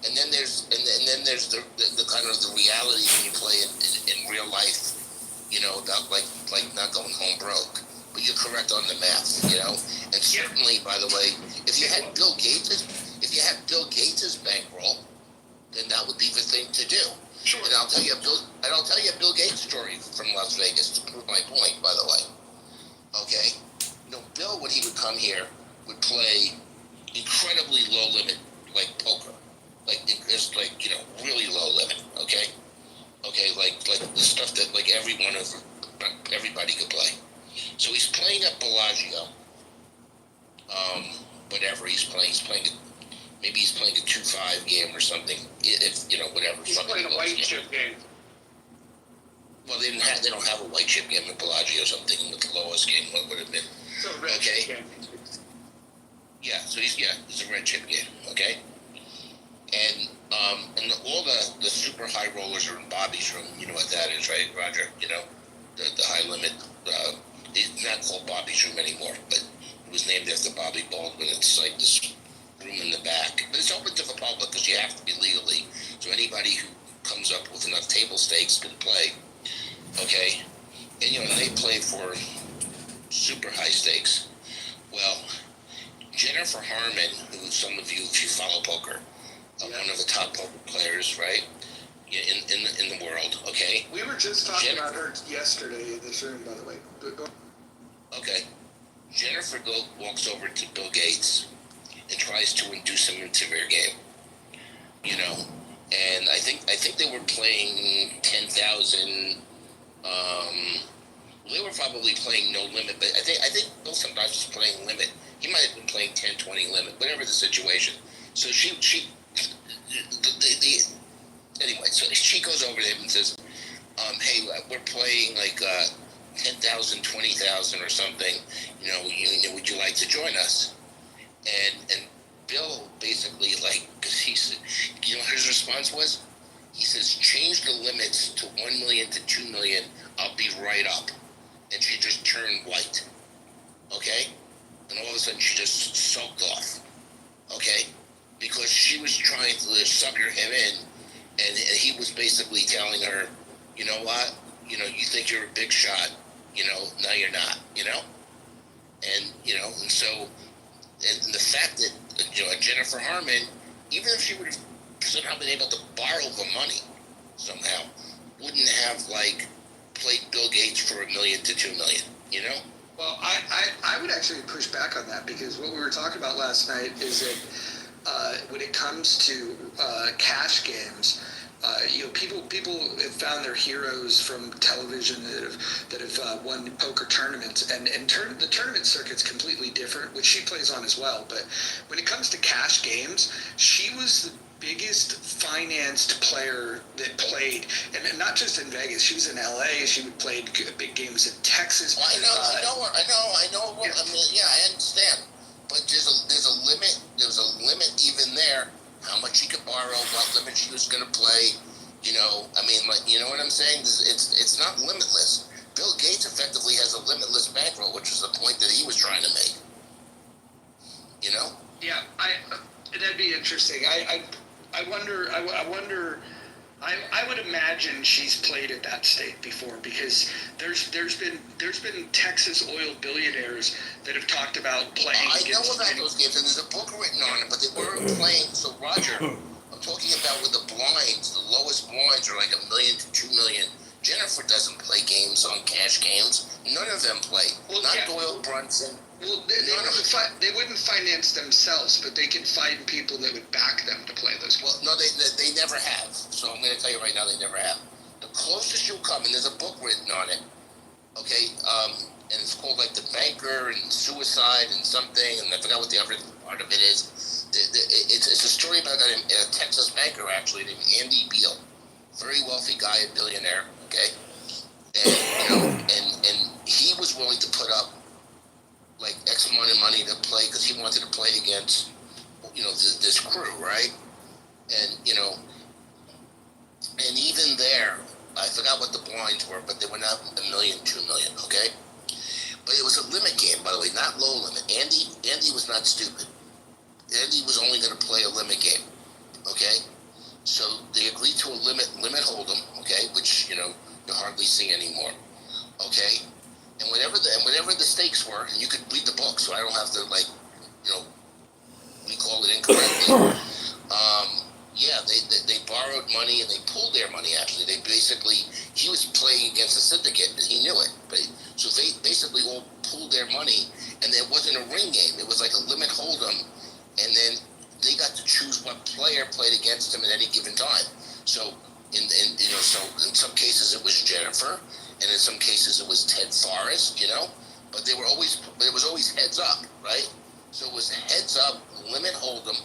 And then there's the kind of the reality when you play in real life. Not like not going home broke. But you're correct on the math. And certainly, by the way, if you had Bill Gates's bankroll, then that would be the thing to do. Sure. And I'll tell you a Bill Gates story from Las Vegas to prove my point. By the way, okay, Bill, when he would come here, would play incredibly low limit, like poker, it's really low limit. Okay, like the stuff that like everybody could play. So he's playing at Bellagio. Whatever he's playing maybe he's playing a 2-5 game or something. If whatever. He's playing a white chip game. Well, they don't have a white chip game at Bellagio. So I'm thinking with the lowest game, what would have been? So red Okay. chip game. Yeah. So it's a red chip game. Okay. And all the super high rollers are in Bobby's room. You know what that is, right, Roger? The high limit. It's not called Bobby's room anymore, but it was named after Bobby Baldwin. It's like this room in the back, but it's open to the public because you have to be legally. So anybody who comes up with enough table stakes can play. Okay, and they play for super high stakes. Well, Jennifer Harmon, who some of you, if you follow poker, one of the top poker players, right? In the world, okay. We were just talking about her yesterday in this room, by the way. Go. Okay. Jennifer walks over to Bill Gates and tries to induce him into their game. And I think they were playing 10,000. They were probably playing no limit, but I think Bill sometimes was playing limit. He might have been playing 10, 20 limit, whatever the situation. So anyway, so she goes over to him and says, hey, we're playing like 10,000, 20,000 or something. Would you like to join us? And Bill basically, because his response was, he says, change the limits to 1 million to 2 million. I'll be right up. And she just turned white. Okay? And all of a sudden she just sulked off. Okay? Because she was trying to sucker him in. And he was basically telling her, you know what? You think you're a big shot. Now you're not, And, and so, and the fact that, Jennifer Harmon, even if she would have somehow been able to borrow the money somehow, wouldn't have, played Bill Gates for $1 million to $2 million, Well, I would actually push back on that, because what we were talking about last night is that when it comes to cash games, people have found their heroes from television that have won poker tournaments, and the tournament circuit's completely different, which she plays on as well. But when it comes to cash games, she was the biggest financed player that played, and not just in Vegas. She was in LA. She would play big games in Texas. Well, I know. Yeah. I mean, yeah, I understand. But there's a limit. There's a limit even there. How much she could borrow, what limit she was going to play. I mean, you know what I'm saying? It's not limitless. Bill Gates effectively has a limitless bankroll, which is the point that he was trying to make. Yeah, that'd be interesting. I wonder. I would imagine she's played at that state before, because there's been Texas oil billionaires that have talked about playing. I know about those games, and there's a book written on it, but they weren't playing. So Roger, I'm talking about with the blinds. The lowest blinds are like $1 million to $2 million. Jennifer doesn't play games on cash games. None of them play. Well, Not yeah. Doyle Brunson. Well, they wouldn't finance themselves, but they can find people that would back them to play those. Well, no, they never have. So I'm going to tell you right now, they never have. The closest you'll come, and there's a book written on it, Okay, and it's called like the banker and suicide and something, and I forgot what the other part of it is. It's a story about a Texas banker actually named Andy Beal, very wealthy guy, a billionaire. Okay, and and he was willing to put up like X amount of money to play because he wanted to play against this crew, right? And and even there, I forgot what the blinds were, but they were not $1 million, $2 million, okay? But it was a limit game, by the way, not low limit. Andy was not stupid. Andy was only going to play a limit game, okay? So they agreed to a limit hold'em, okay, which you hardly see anymore, okay? And whatever the stakes were, and you could read the book, so I don't have to recall it incorrectly. Yeah, they borrowed money and they pulled their money. Actually, he was playing against a syndicate and he knew it. So they basically all pulled their money, and there wasn't a ring game. It was like a limit hold'em, and then they got to choose what player played against them at any given time. So in some cases it was Jennifer, and in some cases it was Ted Forrest. But it was always heads up, right? So it was heads up, limit hold'em.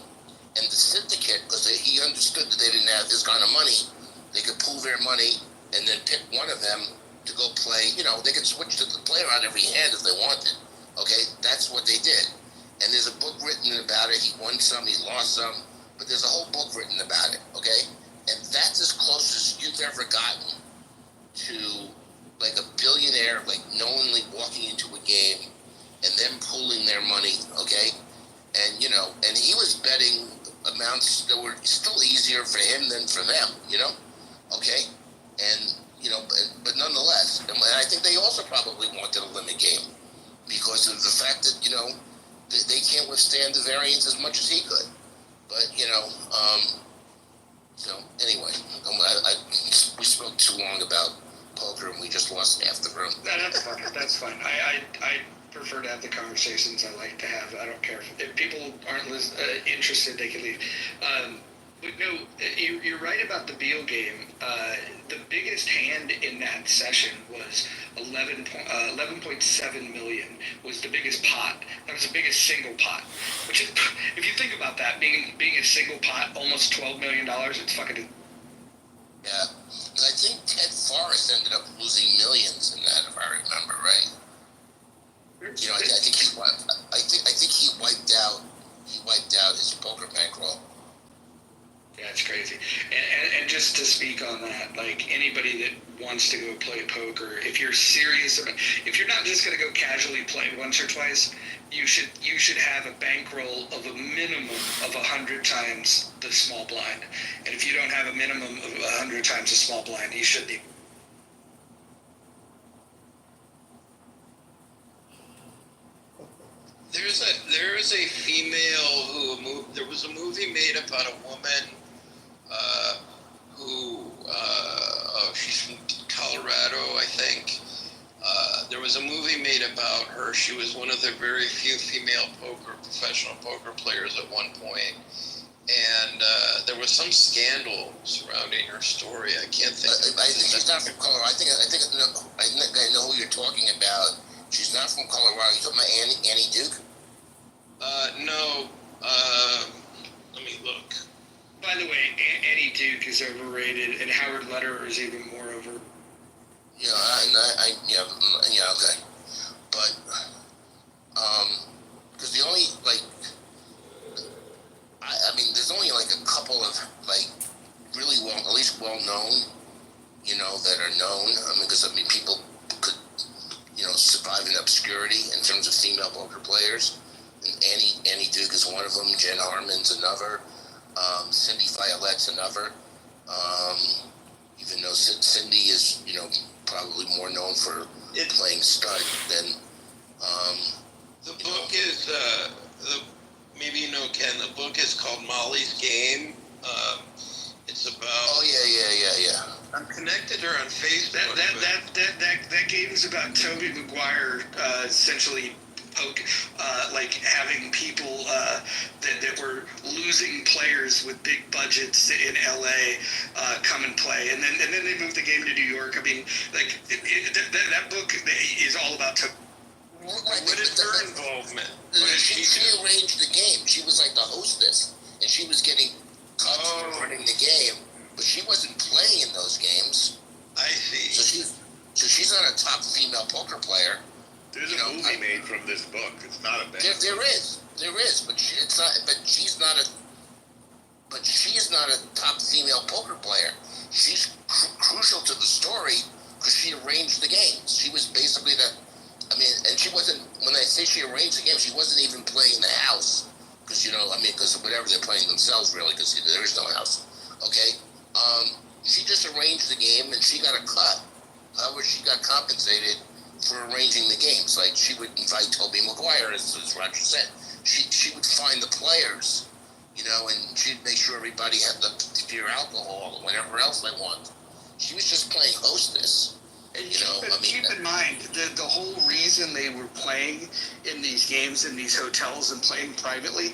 And the syndicate, because he understood that they didn't have this kind of money, they could pool their money and then pick one of them to go play. They could switch to the player on every hand if they wanted. Okay, that's what they did. And there's a book written about it. He won some, he lost some, but there's a whole book written about it. Okay, and that's as close as you've ever gotten to like a billionaire, like knowingly walking into a game and then pooling their money. Okay, and and he was betting amounts that were still easier for him than for them, okay? And, but nonetheless, and I think they also probably wanted a limit game because of the fact that, they can't withstand the variance as much as he could. But, so anyway, we spoke too long about poker and we just lost half the room. That's fine. That's fine. I prefer to have the conversations I like to have. I don't care if people aren't interested, they can leave. But no, you're right about the Beal game. The biggest hand in that session was 11.7 million was the biggest pot. That was the biggest single pot. Which is, if you think about that, being a single pot, almost $12 million, it's fucking. Yeah, but I think Ted Forrest ended up losing millions in that, if I remember right. I think he wiped out his poker bankroll. Yeah, it's crazy. And just to speak on that, like anybody that wants to go play poker, if you're serious about, if you're not just going to go casually play once or twice, you should have a bankroll of a minimum of 100 times the small blind. And if you don't have a minimum of 100 times the small blind, you shouldn't even. There is a female there was a movie made about a woman who she's from Colorado, I think. There was a movie made about her. She was one of the very few female professional poker players at one point. And there was some scandal surrounding her story. I can't think. I think she's not from Colorado. I think I know who you're talking about. She's not from Colorado. You talking about Annie Duke? No. Let me look. By the way, Annie Duke is overrated, and Howard Lederer is even more over. Yeah, okay. But, because the only, I mean, there's only, a couple of, really at least well-known, that are known. Because, people could, survive in obscurity in terms of female poker players. And Annie Duke is one of them. Jen Harmon's another. Cindy Violette's another. Even though Cindy is, probably more known for playing stud than. The book is maybe you know Ken. The book is called Molly's Game. It's about. Oh yeah. I'm connected to her on Facebook. That game is about Toby Maguire essentially having people that were losing players with big budgets in LA come and play, and then they move the game to New York. I mean, like that book is all about. What is her involvement? What did She she do? arranged the game. She was like the hostess, and she was getting cuts for running the game, but she wasn't playing in those games. I see. So she's not a top female poker player. There's You a know, movie made from this book. It's not a bad. There is, but it's not. But she's not a. But she is not a top female poker player. She's crucial to the story because she arranged the games. She was basically the. I mean, and she wasn't. When I say she arranged the game, she wasn't even playing the house because because whatever they're playing themselves really, because there is no house. Okay. She just arranged the game and she got a cut. However, she got compensated for arranging the games. Like she would invite Toby Maguire, as Roger said. She would find the players, and she'd make sure everybody had the beer, alcohol, or whatever else they want. She was just playing hostess. And keep in mind the whole reason they were playing in these games in these hotels and playing privately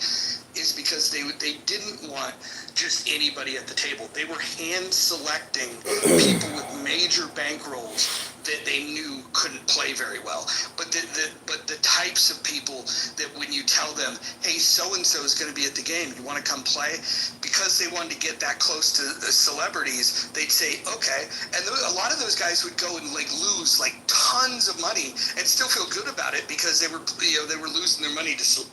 is because they didn't want just anybody at the table. They were hand selecting people with major bankrolls that they knew couldn't play very well. But the types of people that when you tell them, hey, so-and-so is going to be at the game, you want to come play? Because they wanted to get that close to the celebrities, they'd say, okay. And a lot of those guys would go and lose tons of money and still feel good about it because they were losing their money to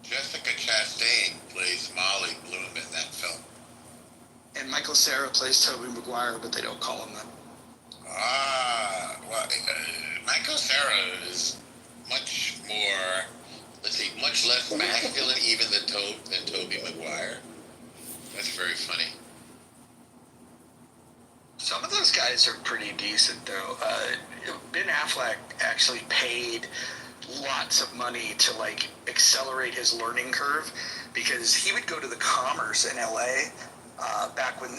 Jessica Chastain plays Molly Bloom in that film. And Michael Cera plays Toby Maguire, but they don't call him that. Michael Cera is much more, much less masculine even than Toby Maguire. That's very funny. Some of those guys are pretty decent, though. Ben Affleck actually paid lots of money to accelerate his learning curve because he would go to the Commerce in LA back when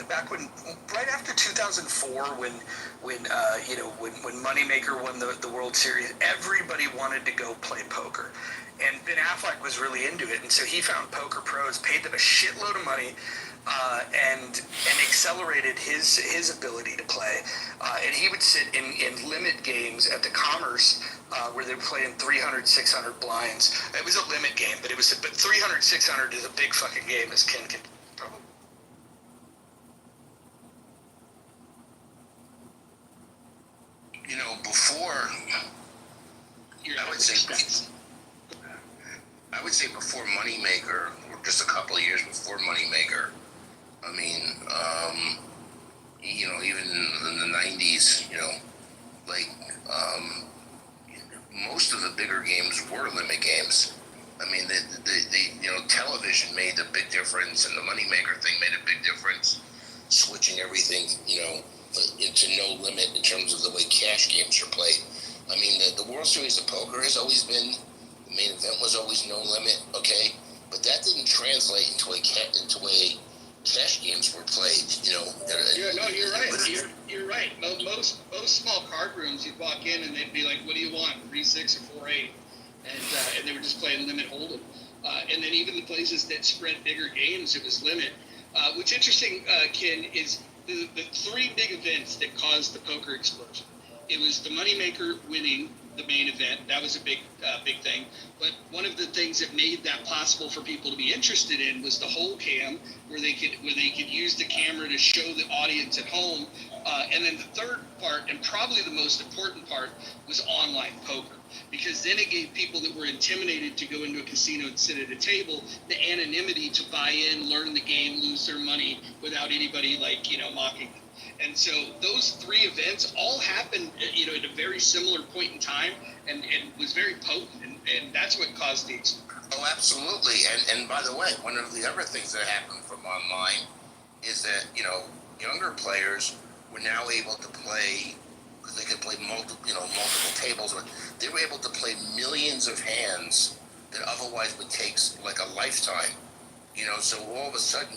right after 2004 when Moneymaker won the World Series. Everybody wanted to go play poker, and Ben Affleck was really into it, and so he found Poker Pros, paid them a shitload of money, and accelerated his ability to play. And he would sit in limit games at the Commerce where they were playing 300, 600 blinds. It was a limit game, but 300, 600 is a big fucking game, as Ken can probably. Before I would say before Moneymaker, or just a couple of years before Moneymaker. I mean, even in the 90s, most of the bigger games were limit games. I mean, television made a big difference, and the Moneymaker thing made a big difference, switching everything, into no limit in terms of the way cash games are played. I mean, the World Series of Poker has always been, the main event was always no limit, okay? But that didn't translate into way cash games were played, Yeah, no, you're right. You're right. Most small card rooms, you'd walk in and they'd be like, "What do you want? 3-6 or 4-8," and they were just playing limit hold'em. And then even the places that spread bigger games, it was limit. What's interesting, Ken, is the three big events that caused the poker explosion. It was the Moneymaker winning the main event. That was a big thing. But one of the things that made that possible for people to be interested in was the whole cam, where they could use the camera to show the audience at home. And then the third part, and probably the most important part, was online poker. Because then it gave people that were intimidated to go into a casino and sit at a table the anonymity to buy in, learn the game, lose their money without anybody mocking them. And so those three events all happened, at a very similar point in time, and was very potent, and that's what caused the explosion. Oh, absolutely. And by the way, one of the other things that happened from online is that, younger players were now able to play, because they could play multiple tables, but they were able to play millions of hands that otherwise would take a lifetime. So all of a sudden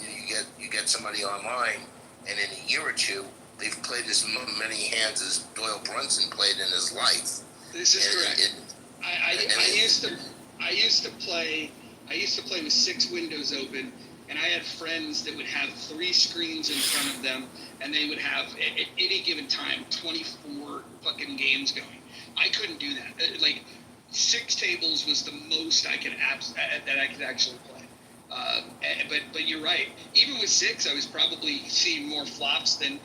you get somebody online, and in a year or two, they've played as many hands as Doyle Brunson played in his life. This is And correct. I used to play with 6 windows open, and I had friends that would have 3 screens in front of them, and they would have at any given time 24 fucking games going. I couldn't do that. Like 6 tables was the most I could that I could actually play. But you're right. Even with 6, I was probably seeing more flops than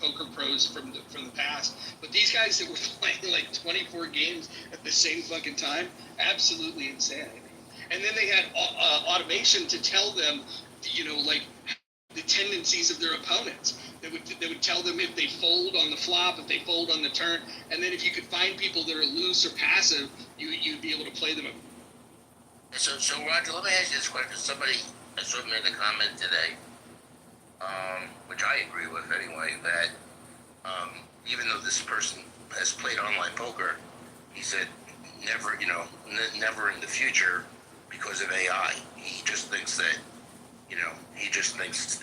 poker pros from the past. But these guys that were playing like 24 games at the same fucking time, absolutely insane. And then they had automation to tell them, like the tendencies of their opponents. They would tell them if they fold on the flop, if they fold on the turn, and then if you could find people that are loose or passive, you'd be able to play them. So Roger, let me ask you this question. I saw made a comment today, which I agree with anyway, that even though this person has played online poker, he said never, never in the future because of AI. He just thinks that,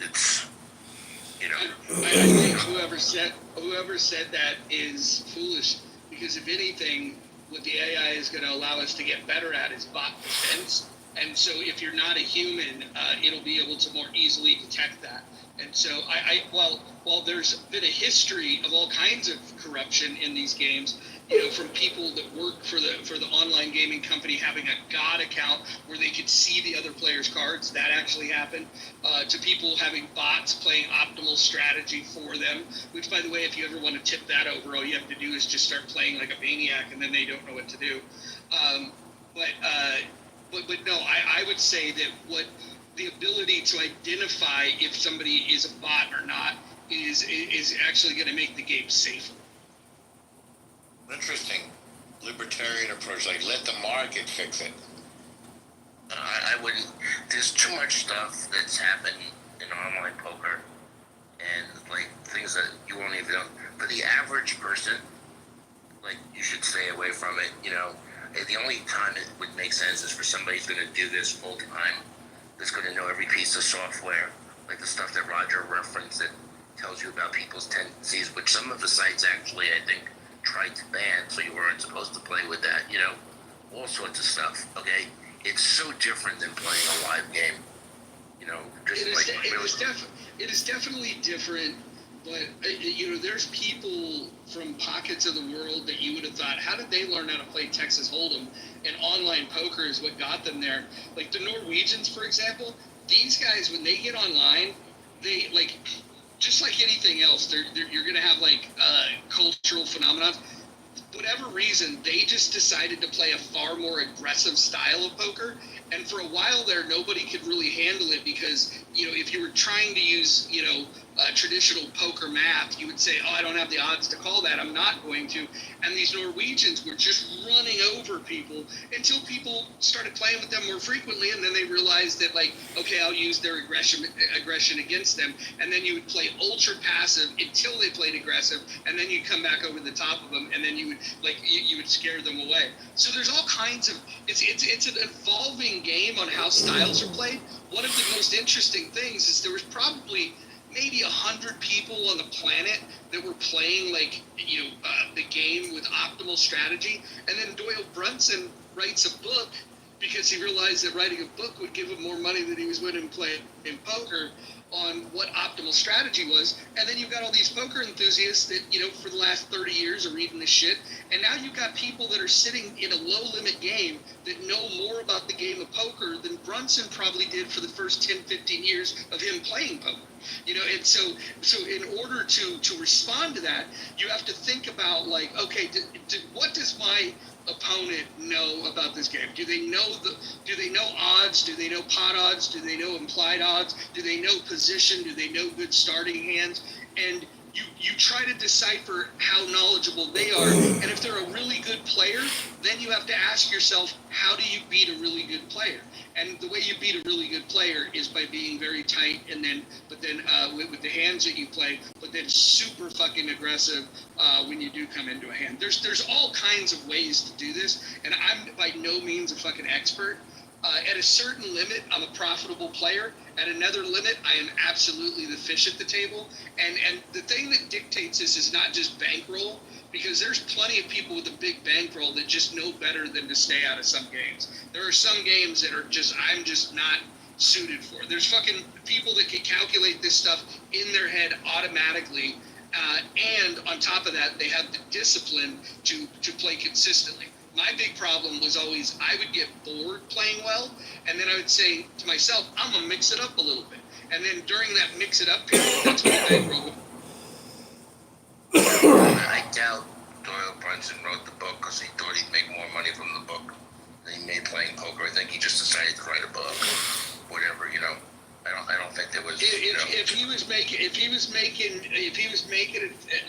it's, I think whoever said that is foolish, because if anything, what the AI is going to allow us to get better at is bot defense. And so if you're not a human, it'll be able to more easily detect that. And so while there's been a history of all kinds of corruption in these games, from people that work for the online gaming company having a God account where they could see the other players' cards, that actually happened, to people having bots playing optimal strategy for them, which, by the way, if you ever want to tip that over, all you have to do is just start playing like a maniac, and then they don't know what to do. But no, I would say that what the ability to identify if somebody is a bot or not is actually going to make the game safer. Interesting libertarian approach, like let the market fix it. I wouldn't. There's too much stuff that's happened in online poker, and like things that you won't even know. For the average person, like you should stay away from it. The only time it would make sense is for somebody who's going to do this full time, that's going to know every piece of software, like the stuff that Roger referenced that tells you about people's tendencies, which some of the sites actually, I think, tried to ban, so you weren't supposed to play with that, all sorts of stuff, okay? It's so different than playing a live game, It is definitely different, but, there's people from pockets of the world that you would have thought, how did they learn how to play Texas Hold'em? And online poker is what got them there. Like the Norwegians, for example, these guys, when they get online, they, like, just like anything else, you're going to have, like, cultural phenomena. Whatever reason, they just decided to play a far more aggressive style of poker. And for a while there, nobody could really handle it because, if you were trying to use, traditional poker math, you would say, oh, I don't have the odds to call that, I'm not going to. And these Norwegians were just running over people until people started playing with them more frequently, and then they realized that, like, okay, I'll use their aggression against them. And then you would play ultra passive until they played aggressive, and then you'd come back over the top of them, and then you would, like, you would scare them away. So there's all kinds of, it's an evolving game on how styles are played. One of the most interesting things is there was probably maybe 100 people on the planet that were playing, like, the game with optimal strategy. And then Doyle Brunson writes a book because he realized that writing a book would give him more money than he was willing to play in poker on what optimal strategy was. And then you've got all these poker enthusiasts that, for the last 30 years are reading this shit. And now you've got people that are sitting in a low-limit game that know more about the game of poker than Brunson probably did for the first 10, 15 years of him playing poker. And so in order to respond to that, you have to think about, like, okay, what does my opponent know about this game? Do they know odds? Do they know pot odds? Do they know implied odds? Do they know position? Do they know good starting hands? And you try to decipher how knowledgeable they are. And if they're a really good player, then you have to ask yourself, how do you beat a really good player? And the way you beat a really good player is by being very tight, but then with the hands that you play, but then super fucking aggressive when you do come into a hand. There's all kinds of ways to do this, and I'm by no means a fucking expert. At a certain limit, I'm a profitable player. At another limit, I am absolutely the fish at the table. And the thing that dictates this is not just bankroll, because there's plenty of people with a big bankroll that just know better than to stay out of some games. There are some games that are just, I'm just not suited for. There's fucking people that can calculate this stuff in their head automatically, and on top of that, they have the discipline to play consistently. My big problem was always I would get bored playing well, and then I would say to myself, I'm going to mix it up a little bit. And then during that mix it up period, that's when the bankroll would. I doubt Doyle Brunson wrote the book because he thought he'd make more money from the book than he made playing poker. I think he just decided to write a book, whatever, you know. I don't think there was. If he was making it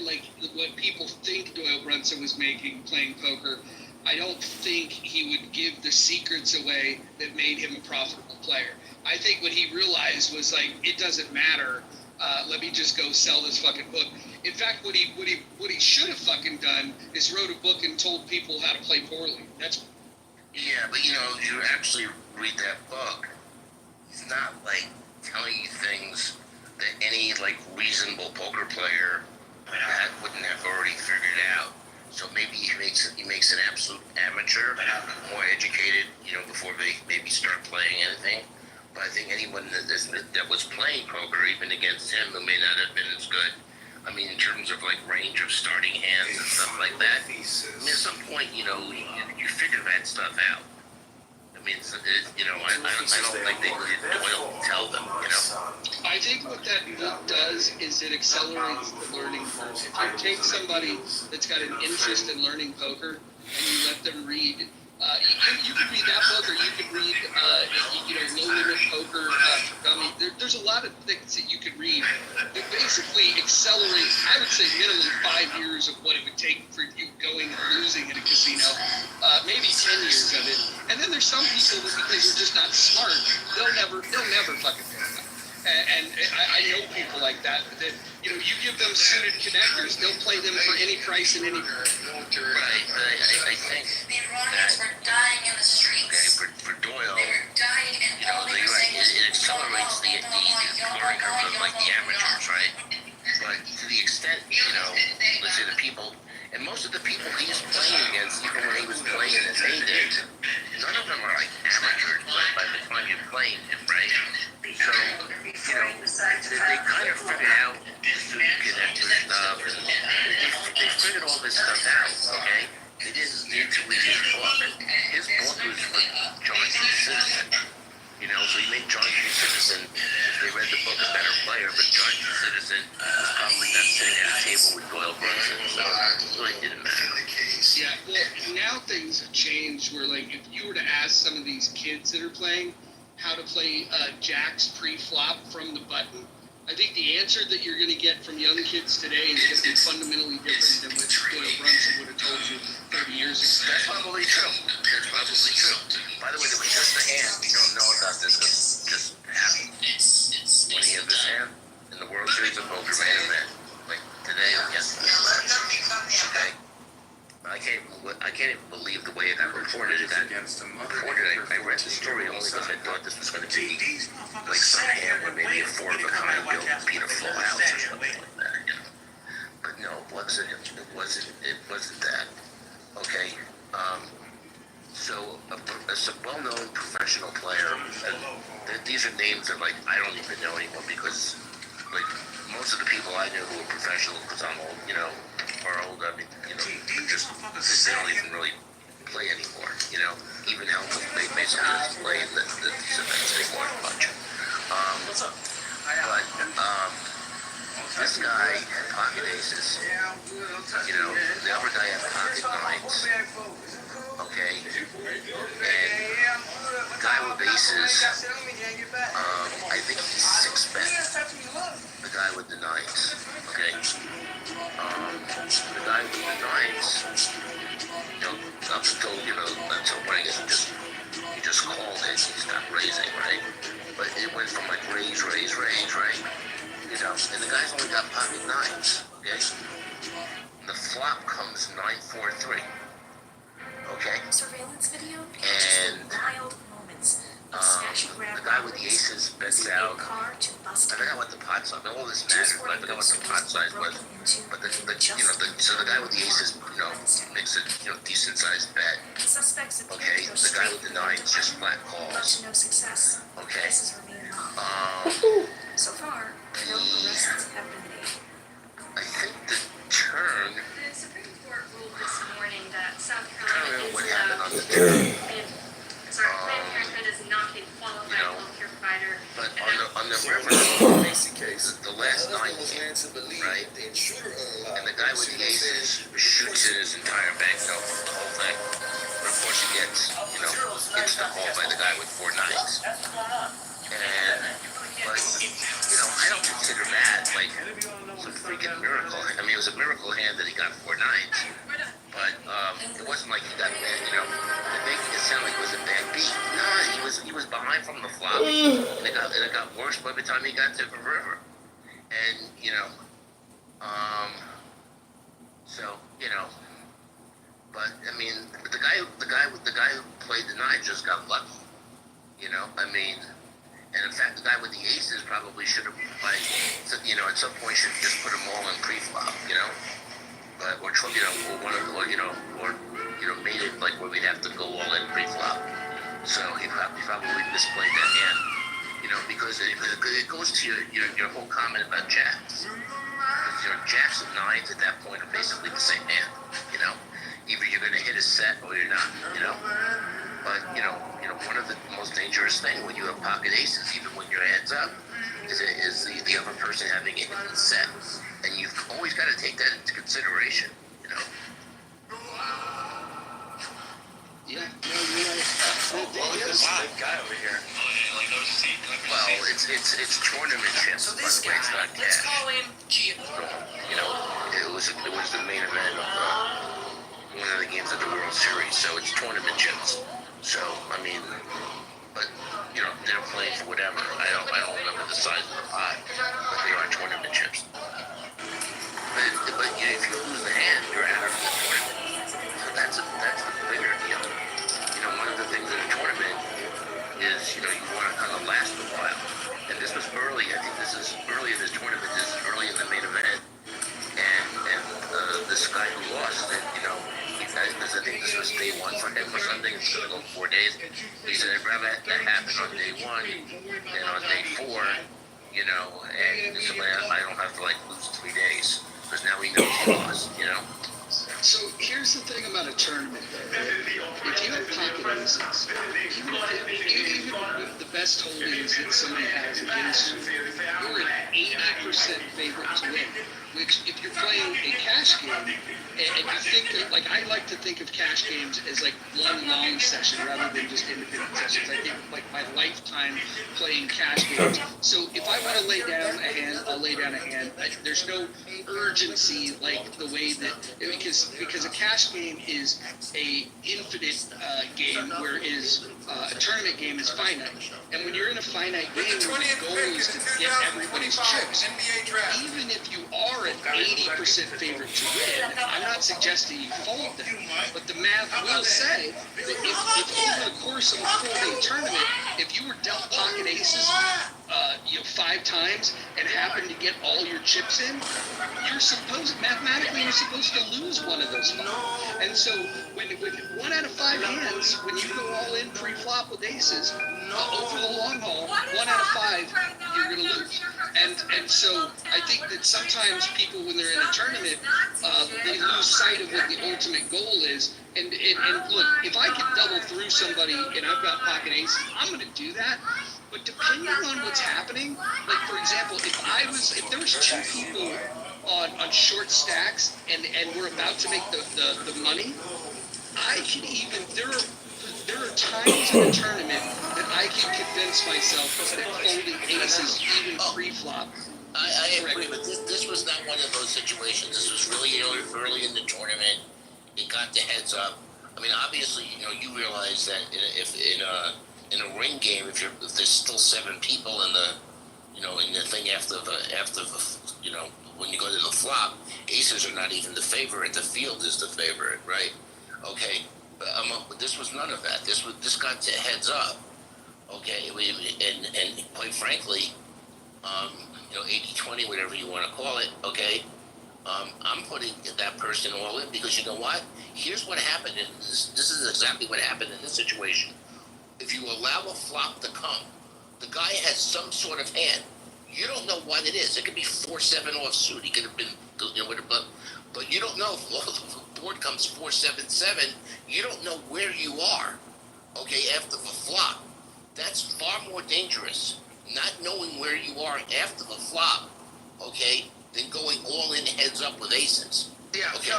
like what people think Doyle Brunson was making playing poker, I don't think he would give the secrets away that made him a profitable player. I think what he realized was like, it doesn't matter. Let me just go sell this fucking book. In fact, what he should have fucking done is wrote a book and told people how to play poorly. That's. Yeah, but you know, you actually read that book. He's not like telling you things that any like reasonable poker player wouldn't have already figured out. So maybe he makes an absolute amateur more educated, you know, before they maybe start playing anything. But I think anyone that was playing poker, even against him, who may not have been as good, I mean, in terms of like range of starting hands and stuff like that, I mean, at some point, you know, you figure that stuff out. I mean, you know, I don't think they Doyle tell them, you know. I think what that book does is it accelerates the learning curve. If you take somebody that's got an interest in learning poker and you let them read, you could read that book, or you could read, Low Limit Poker for Dummies. There's a lot of things that you could read that basically accelerate, I would say, minimum 5 years of what it would take for you going and losing at a casino, maybe 10 years of it. And then there's some people that, because they're just not smart, they'll never fucking do that. And I know people like that, you know, you give them suited connectors, they'll play them for any price and anywhere. Right, but I think the Iranians were dying in the streets. okay, for Doyle, They were dying, and you know, all they were saying was, it accelerates the learning curve of like the amateurs, right? But to the extent, you know, let's say the people, and most of the people he's playing against, even when he was playing in his heyday, none of them are like amateurs by the time you're playing him, right? So, you know, they kind of figured out the student connector stuff, and they figured all this stuff out, okay? They didn't need to read his book. His book was for John G. Citizen. You know, so he made John G. Citizen, if they read the book, a better player, but John G. Citizen was probably not sitting at a table with Doyle Brunson, so it really didn't matter. Yeah, well, now things have changed where, like, if you were to ask some of these kids that are playing how to play jacks pre-flop from the button, I think the answer that you're going to get from young kids today is going to be fundamentally different than what Doyle Brunson would have told you 30 years ago. That's probably true. That's probably true. By the way, there was just a hand. We don't know about this because it just happened. When he had this hand in the World Series of Poker main event, like today or yesterday. Okay. I can't even believe the way it got reported. I read the story only because I thought this was going to be like some hand where maybe a 4 of a kind will beat a full house or something like that, you know. But no, it wasn't. It wasn't that. Okay. So a well-known professional player. These are names that like I don't even know anymore because like most of the people I knew who were professionals, because I'm old, you know, are old. I mean, you know, they don't even really play anymore. You know, even Helmut, they basically don't play in these events anymore much. This guy had pocket aces. You know, the other guy had pocket nines. Okay, and the guy with aces, I think he's 6-bet. The guy with the nines. Okay. The guy with the nines, you know, up until, you know, until when he just called it, he stopped raising, right? But it went from like raise, right? You know, and the guy's only got pocket nines, okay? And the flop comes 9-4-3, okay? Surveillance video And wild moments. the guy with the aces bets out, car to lost. I forgot what the pot size. All this matters, but I forgot what the pot size was. But so the guy with the aces, makes a decent sized bet. The suspects appear Okay, to go the guy straight with the for nines just flat but calls. to no success. Okay. Cases remain locked. So far, no arrests have been made. I think the turn. The Supreme Court ruled this morning that South I don't Carolina know what is happened on the turn. Planned Parenthood is not a qualified healthcare provider. But on the river, the last nine came, right? And the guy with the aces shoots in his entire bank note, the whole thing. But of course he gets the call by the guy with 4 nines. But I don't consider that like some freaking miracle. I mean, it was a miracle hand that he got 4 nines. But it wasn't like he got bad, they're making it sound like it was a bad beat. No, he was behind from the flop, and it got worse by the time he got to the river. And but I mean, the guy who played the nine just got lucky. I mean, and in fact, the guy with the aces probably should have, at some point should just put them all in pre-flop, but made it like where we'd have to go all in pre-flop. So he probably misplayed that hand, because it goes to your whole comment about jacks. Jacks and nines at that point are basically the same hand. Either you're going to hit a set or you're not. But one of the most dangerous things when you have pocket aces, even when your head's up, is the other person having it in the set, and you've always got to take that into consideration. Yeah, no, you're right. This big guy over here. Well, it's tournament chips, by the way, it's not cash. It was the main event of one of the games of the World Series, so it's tournament chips. So I mean, but they're playing for whatever. I don't remember the size of the pot, but they are tournament chips. But if you lose the hand, you're out of the tournament. So that's the bigger deal. One of the things in a tournament is you want to kind of last a while. And this was early. I think this is early in this tournament. This is early in the main event. And this guy who lost it, because I think this was day 1 for him or something. It's going to go 4 days. He said, I'd rather that happen on day 1 than on day 4, and so I don't have to lose 3 days because now he knows he lost, So here's the thing about a tournament, though. Right? If you have pocket aces, even with the best holdings that somebody has against you, you're an 80% favorite to win. Which, if you're playing a cash game, and you think that, I like to think of cash games as one long session rather than just independent sessions. I think my lifetime playing cash games. So if I want to lay down a hand, I'll lay down a hand. There's no urgency like the way that because a cash game is a infinite game, whereas a tournament game is finite. And when you're in a finite game, the goal is to get everybody's chips. Even if you are an 80% favorite to win, I'm not suggesting you fold them, but the math will say that if over the course of a 4-day tournament, if you were dealt pocket aces, 5 times and happen to get all your chips in, you're supposed to lose one of those 5. And so when 1 out of 5 hands, when you go all in pre-flop with aces, over the long haul, 1 out of 5, you're going to lose. And so I think that sometimes people, when they're in a tournament, they lose sight of what the ultimate goal is. And look, if I can double through somebody and I've got pocket aces, I'm going to do that. But depending on what's happening, for example, if there was 2 people on short stacks and we're about to make the money, I can even there are times in a tournament that I can convince myself that folding aces even pre-flop. I agree, but this was not one of those situations. This was really early in the tournament. It got the heads up. I mean, obviously, you realize that if in a ring game, if there's still 7 people in the thing after the when you go to the flop, aces are not even the favorite. The field is the favorite, right? Okay, but this was none of that. This got to heads up. Okay, and quite frankly, you know, 80-20, whatever you want to call it, okay? I'm putting that person all in because you know what? Here's what happened. And this is exactly what happened in this situation. If you allow a flop to come, the guy has some sort of hand. You don't know what it is. It could be 4-7 offsuit. He could have been, you know, but you don't know if the board comes 4-7-7. You don't know where you are, okay, after the flop. That's far more dangerous. Not knowing where you are after the flop, okay, than going all in heads up with aces. Yeah, Okay, no,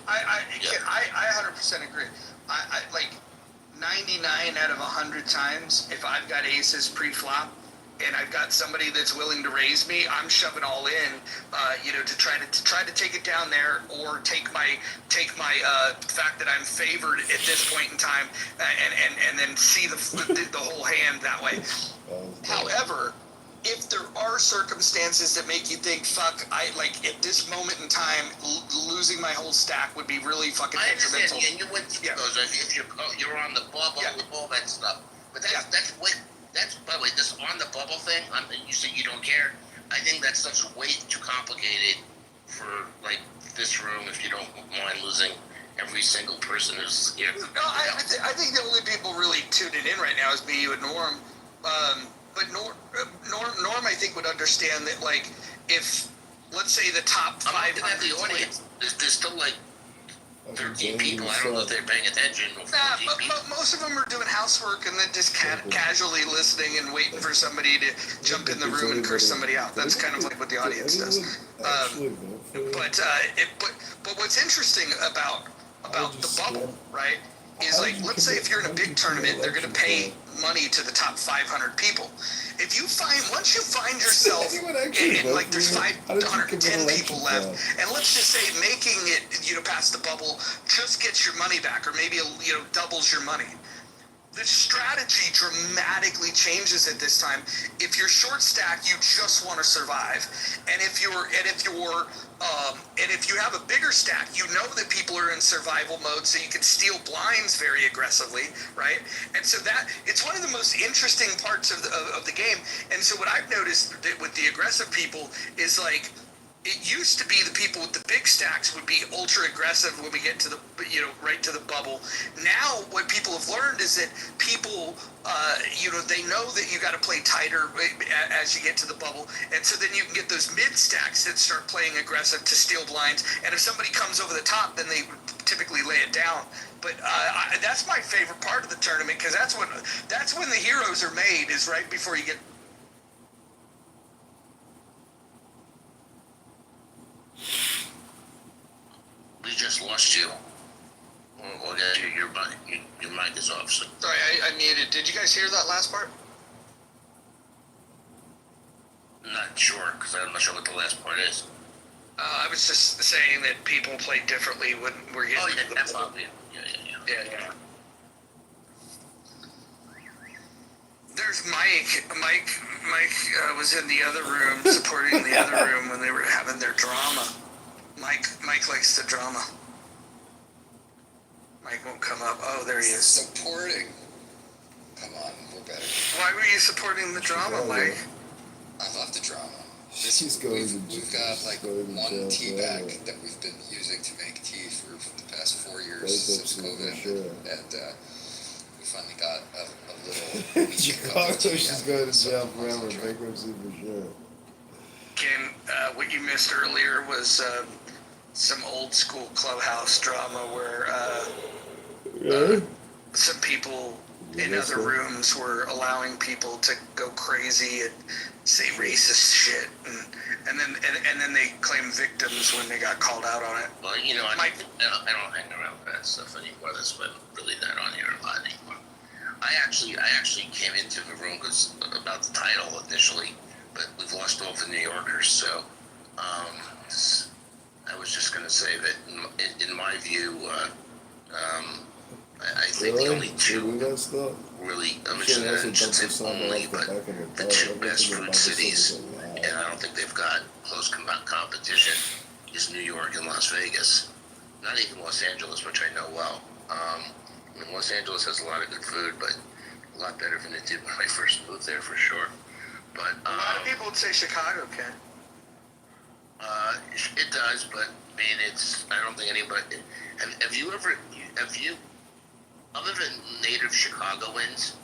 I 100% agree. I like 99 out of 100 times, if I've got aces pre-flop and I've got somebody that's willing to raise me, I'm shoving all in, to try to take it down there or take my fact that I'm favored at this point in time and then see the whole hand that way. However, if there are circumstances that make you think, fuck, at this moment in time, losing my whole stack would be really fucking I understand, detrimental. and you went through those. If you're on the bubble, all that stuff. But that's by the way, this on the bubble thing. You say you don't care. I think that stuff's way too complicated for like this room. If you don't mind losing every single person who's here. No, I think the only people really tuning in right now is me, you, and Norm. But Norm, I think, would understand that, like, if, let's say, the top 500... I'm looking at the audience. There's still, like, 13 people. I don't know if they're paying attention. But most of them are doing housework and then just casually listening and waiting for somebody to jump in the room and curse somebody out. That's kind of like what the audience does. But what's interesting about the bubble, right, is like, let's say if you're in a big tournament, they're going to pay money to the top 500 people. If you once you find yourself in like there's 510 people left, and let's just say making it, past the bubble just gets your money back, or maybe, doubles your money. The strategy dramatically changes at this time. If you're short stack, you just want to survive, and if you have a bigger stack, you know that people are in survival mode, so you can steal blinds very aggressively, right? And so that it's one of the most interesting parts of the game. And so what I've noticed that with the aggressive people is like, it used to be the people with the big stacks would be ultra aggressive when we get to the, right to the bubble. Now, what people have learned is that people, they know that you got to play tighter as you get to the bubble. And so then you can get those mid stacks that start playing aggressive to steal blinds. And if somebody comes over the top, then they typically lay it down. But that's my favorite part of the tournament, because that's when the heroes are made, is right before you get. We just lost you. Well, your mic is off. So. Sorry, I muted. Did you guys hear that last part? Not sure, because I'm not sure what the last part is. I was just saying that people play differently when we're getting to the bubble. Yeah. There's Mike. Mike was in the other room, supporting the other room when they were having their drama. Mike likes the drama. Mike won't come up. Oh, there he is. Supporting. Come on, we're better. Why were you supporting the drama, Mike? I love the drama. We've got like one tea bag that we've been using to make tea for the past 4 years since COVID, and we finally got a little. Chicago, she's going to jail forever. Bankruptcy for sure. Ken, what you missed earlier was some old school clubhouse drama where some people in other rooms were allowing people to go crazy and say racist shit, and then they claim victims when they got called out on it. Well, I don't hang around with that stuff anymore. That's why I'm really not on here a lot anymore. I actually came into the room about the title initially, but we've lost all the New Yorkers, so I was just going to say that in my view, I think the only two really, I shouldn't say only, but the two best fruit cities, and I don't think they've got close competition, is New York and Las Vegas. Not even Los Angeles, which I know well. Los Angeles has a lot of good food, but a lot better than it did when I first moved there, for sure. But A lot of people would say Chicago, Ken. it does. But I mean, I don't think anybody. Have you, other than native Chicagoans,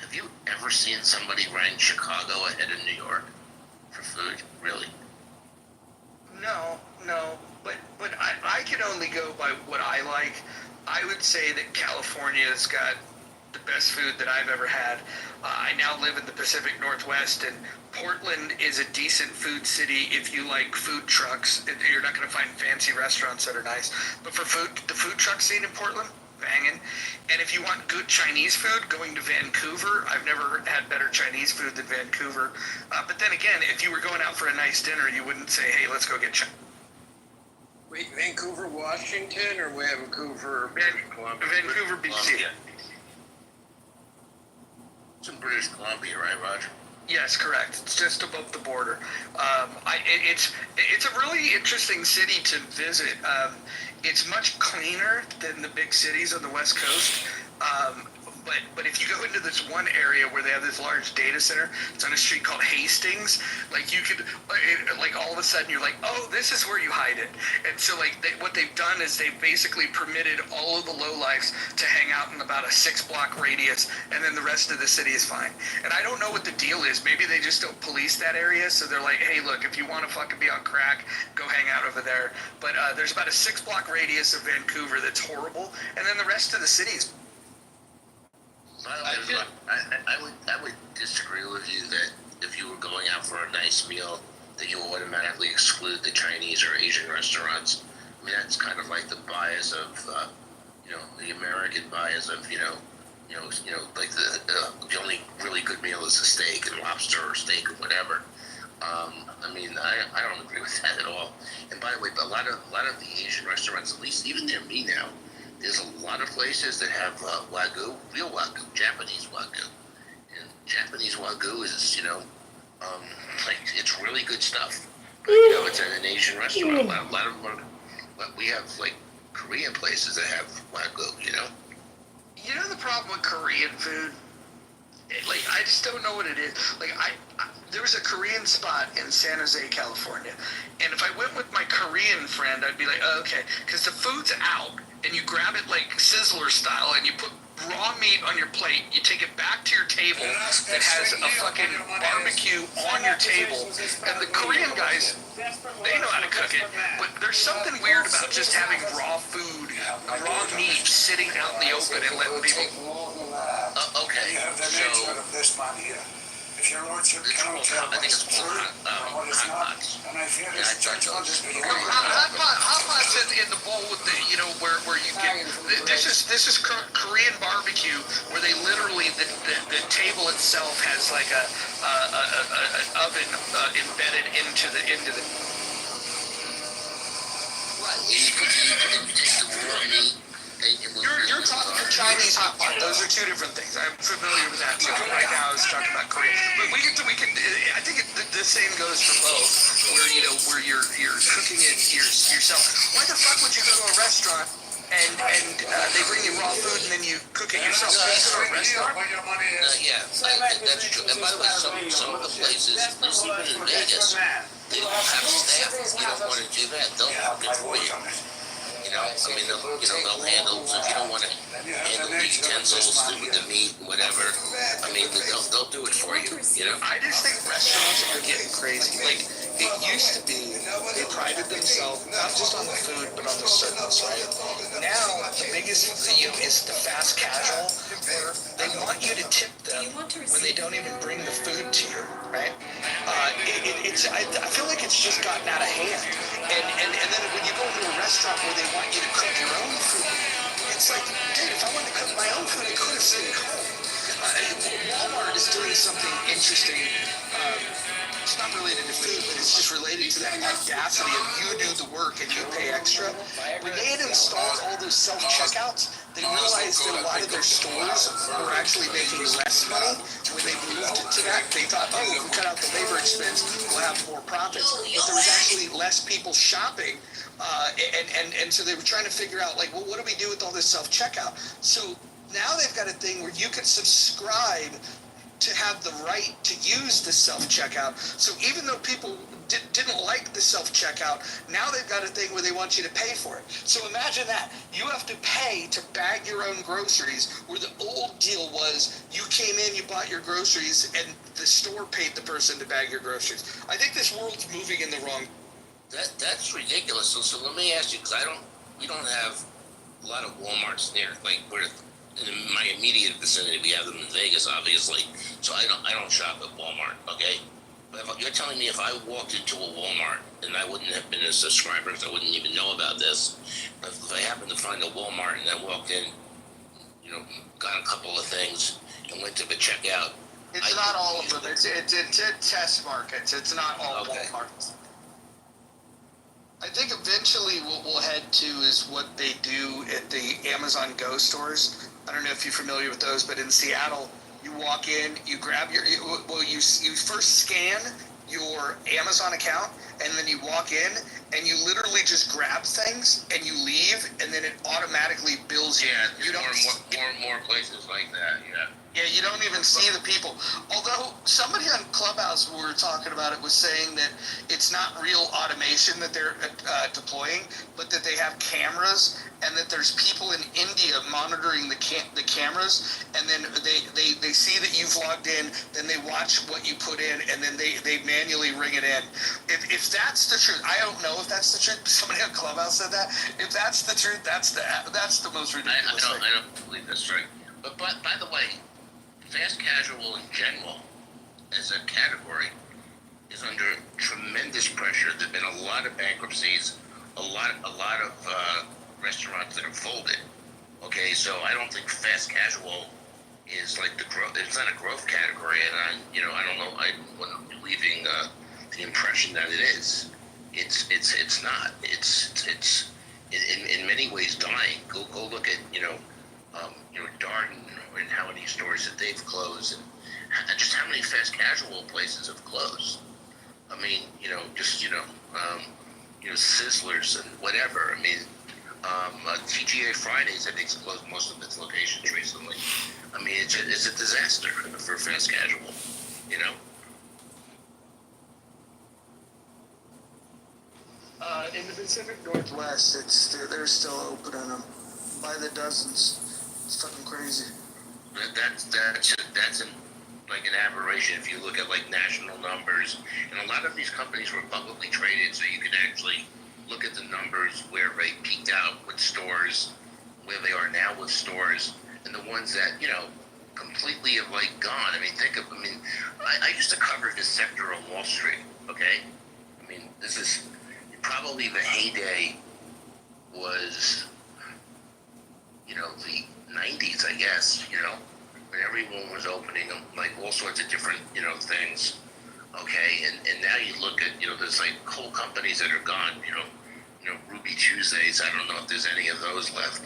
have you ever seen somebody rank Chicago ahead of New York for food? Really? No, but I can only go by what I like. I would say that California's got the best food that I've ever had. I now live in the Pacific Northwest, and Portland is a decent food city if you like food trucks. You're not going to find fancy restaurants that are nice, but for food, the food truck scene in Portland, banging. And if you want good Chinese food, going to Vancouver. I've never had better Chinese food than Vancouver. But then again, if you were going out for a nice dinner, you wouldn't say, hey, let's go get Chinese. Wait, Vancouver, Washington, or Vancouver, Columbia? Vancouver, BC. Columbia. It's in British Columbia, right, Roger? Yes, correct. It's just above the border. It's a really interesting city to visit. It's much cleaner than the big cities on the West Coast. But if you go into this one area where they have this large data center, it's on a street called Hastings. Like you could, like all of a sudden you're like, oh, this is where you hide it. And so like what they've done is they've basically permitted all of the lowlifes to hang out in about a 6-block radius, and then the rest of the city is fine. And I don't know what the deal is. Maybe they just don't police that area, so they're like, hey, look, if you want to fucking be on crack, go hang out over there. But there's about a 6-block radius of Vancouver that's horrible, and then the rest of the city is. I would disagree with you that if you were going out for a nice meal, that you automatically exclude the Chinese or Asian restaurants. I mean, that's kind of like the bias of, the American bias of, like the only really good meal is a steak and lobster or steak or whatever. I mean, I don't agree with that at all. And by the way, but a lot of the Asian restaurants, at least even near me now, there's a lot of places that have Wagyu, real Wagyu, Japanese Wagyu. And Japanese Wagyu is, like, it's really good stuff. But, it's at an Asian restaurant. A lot of them are, we have, like, Korean places that have Wagyu, You know the problem with Korean food? Like, I just don't know what it is. Like, there was a Korean spot in San Jose, California. And if I went with my Korean friend, I'd be like, oh, okay, because the food's out. And you grab it like Sizzler style, and you put raw meat on your plate. You take it back to your table that has a fucking barbecue on your table. And the Korean guys, they know how to cook it. But there's something weird about just having raw food, raw meat sitting out in the open and letting people. Okay, so If your lordship it's cannot called, tell I think it's called what is hot not, pots. and I fear Yeah, I this tried judgment those. is Hot pot's in the bowl with the, where you get, this is Korean barbecue, where they literally, the table itself has like an oven embedded into the. Right. You take the raw meat. You're talking Chinese hot pot. Those are two different things. I'm familiar with that too. Right now I was talking about Korean. But we can. I think the same goes for both. Where you're cooking it yourself. Why the fuck would you go to a restaurant and they bring you raw food and then you cook it yourself? Yeah, that's true. And by the way, some of the places, even in Vegas, they don't have staff. You don't want to do that. They'll cook it for you. I mean, they'll handle, so if you don't want to handle the utensils, the meat, whatever, I mean, they'll do it for you, I just think restaurants are getting crazy. Like, it used to be, they prided themselves not just on the food, but on the service, right? Now, the biggest thing is the fast casual, where they want you to tip them when they don't even bring the food to you, right? I feel like it's just gotten out of hand. And then when you go into a restaurant where they want you to cook your own food, it's like, dude, if I wanted to cook my own food, I could have stayed home. Walmart is doing something interesting. It's not related to food, but it's just related to that audacity of you do the work and you pay extra. When they had installed all those self-checkouts, they realized that a lot of their stores were actually making less money. When they moved to that, they thought, oh, if we cut out the labor expense, we'll have more profits. But there was actually less people shopping. And so they were trying to figure out, like, well, what do we do with all this self-checkout? So now they've got a thing where you can subscribe to have the right to use the self-checkout. So even though people didn't like the self-checkout, now they've got a thing where they want you to pay for it. So imagine that. You have to pay to bag your own groceries, where the old deal was you came in, you bought your groceries, and the store paid the person to bag your groceries. I think this world's moving in the wrong. That's ridiculous. So let me ask you, because we don't have a lot of Walmarts near, like, we're in my immediate vicinity. We have them in Vegas, obviously. So I don't shop at Walmart, okay? But you're telling me if I walked into a Walmart, and I wouldn't have been a subscriber because I wouldn't even know about this, but if I happened to find a Walmart and I walked in, got a couple of things and went to the checkout. It's not all of them. It's test markets. It's not all Okay. Walmarts. I think eventually what we'll head to is what they do at the Amazon Go stores. I don't know if you're familiar with those, but in Seattle, you walk in, you grab you first scan your Amazon account, and then you walk in, and you literally just grab things, and you leave, and then it automatically bills you. Yeah, You don't. more places like that, yeah. Yeah, you don't even see the people. Although somebody on Clubhouse, when we were talking about it, was saying that it's not real automation that they're deploying, but that they have cameras, and that there's people in India monitoring the cameras, and then they see that you've logged in, then they watch what you put in, and then they manually ring it in. If that's the truth, I don't know if that's the truth. Somebody on Clubhouse said that. If that's the truth, that's the most ridiculous thing. I don't believe that's right. But by the way, fast casual in general, as a category, is under tremendous pressure. There've been a lot of bankruptcies, a lot of restaurants that have folded. Okay, so I don't think fast casual is like the growth. It's not a growth category, and I don't know. I wasn't leaving the impression that it is. It's not. It's in many ways dying. Go look at Darden, and how many stores that they've closed, and just how many fast casual places have closed. I mean, Sizzlers and whatever. I mean, TGA Fridays, I think, has closed most of its locations recently. I mean, it's a disaster for fast casual, In the Pacific Northwest, they're still opening them by the dozens. It's fucking crazy. That's like an aberration if you look at like national numbers, and a lot of these companies were publicly traded, so you can actually look at the numbers where they peaked out with stores, where they are now with stores, and the ones that completely have like gone. I mean, I used to cover this sector on Wall Street. Okay, I mean, this is probably the heyday was the 90s, I guess, when everyone was opening like all sorts of different, things. Okay, and now you look at, there's like whole companies that are gone, Ruby Tuesdays, I don't know if there's any of those left,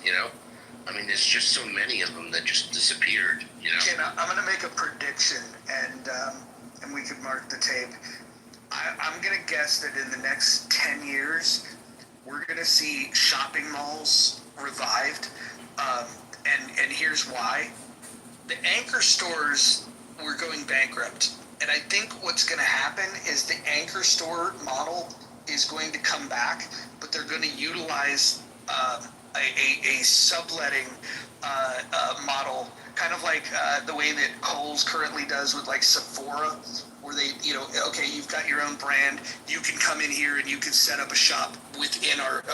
I mean, there's just so many of them that just disappeared, Ken, I'm going to make a prediction, and we could mark the tape. I'm going to guess that in the next 10 years, we're going to see shopping malls revived. And here's why. The anchor stores were going bankrupt. And I think what's going to happen is the anchor store model is going to come back, but they're going to utilize a subletting model, kind of like the way that Kohl's currently does with like Sephora, where they, okay, you've got your own brand, you can come in here and you can set up a shop within our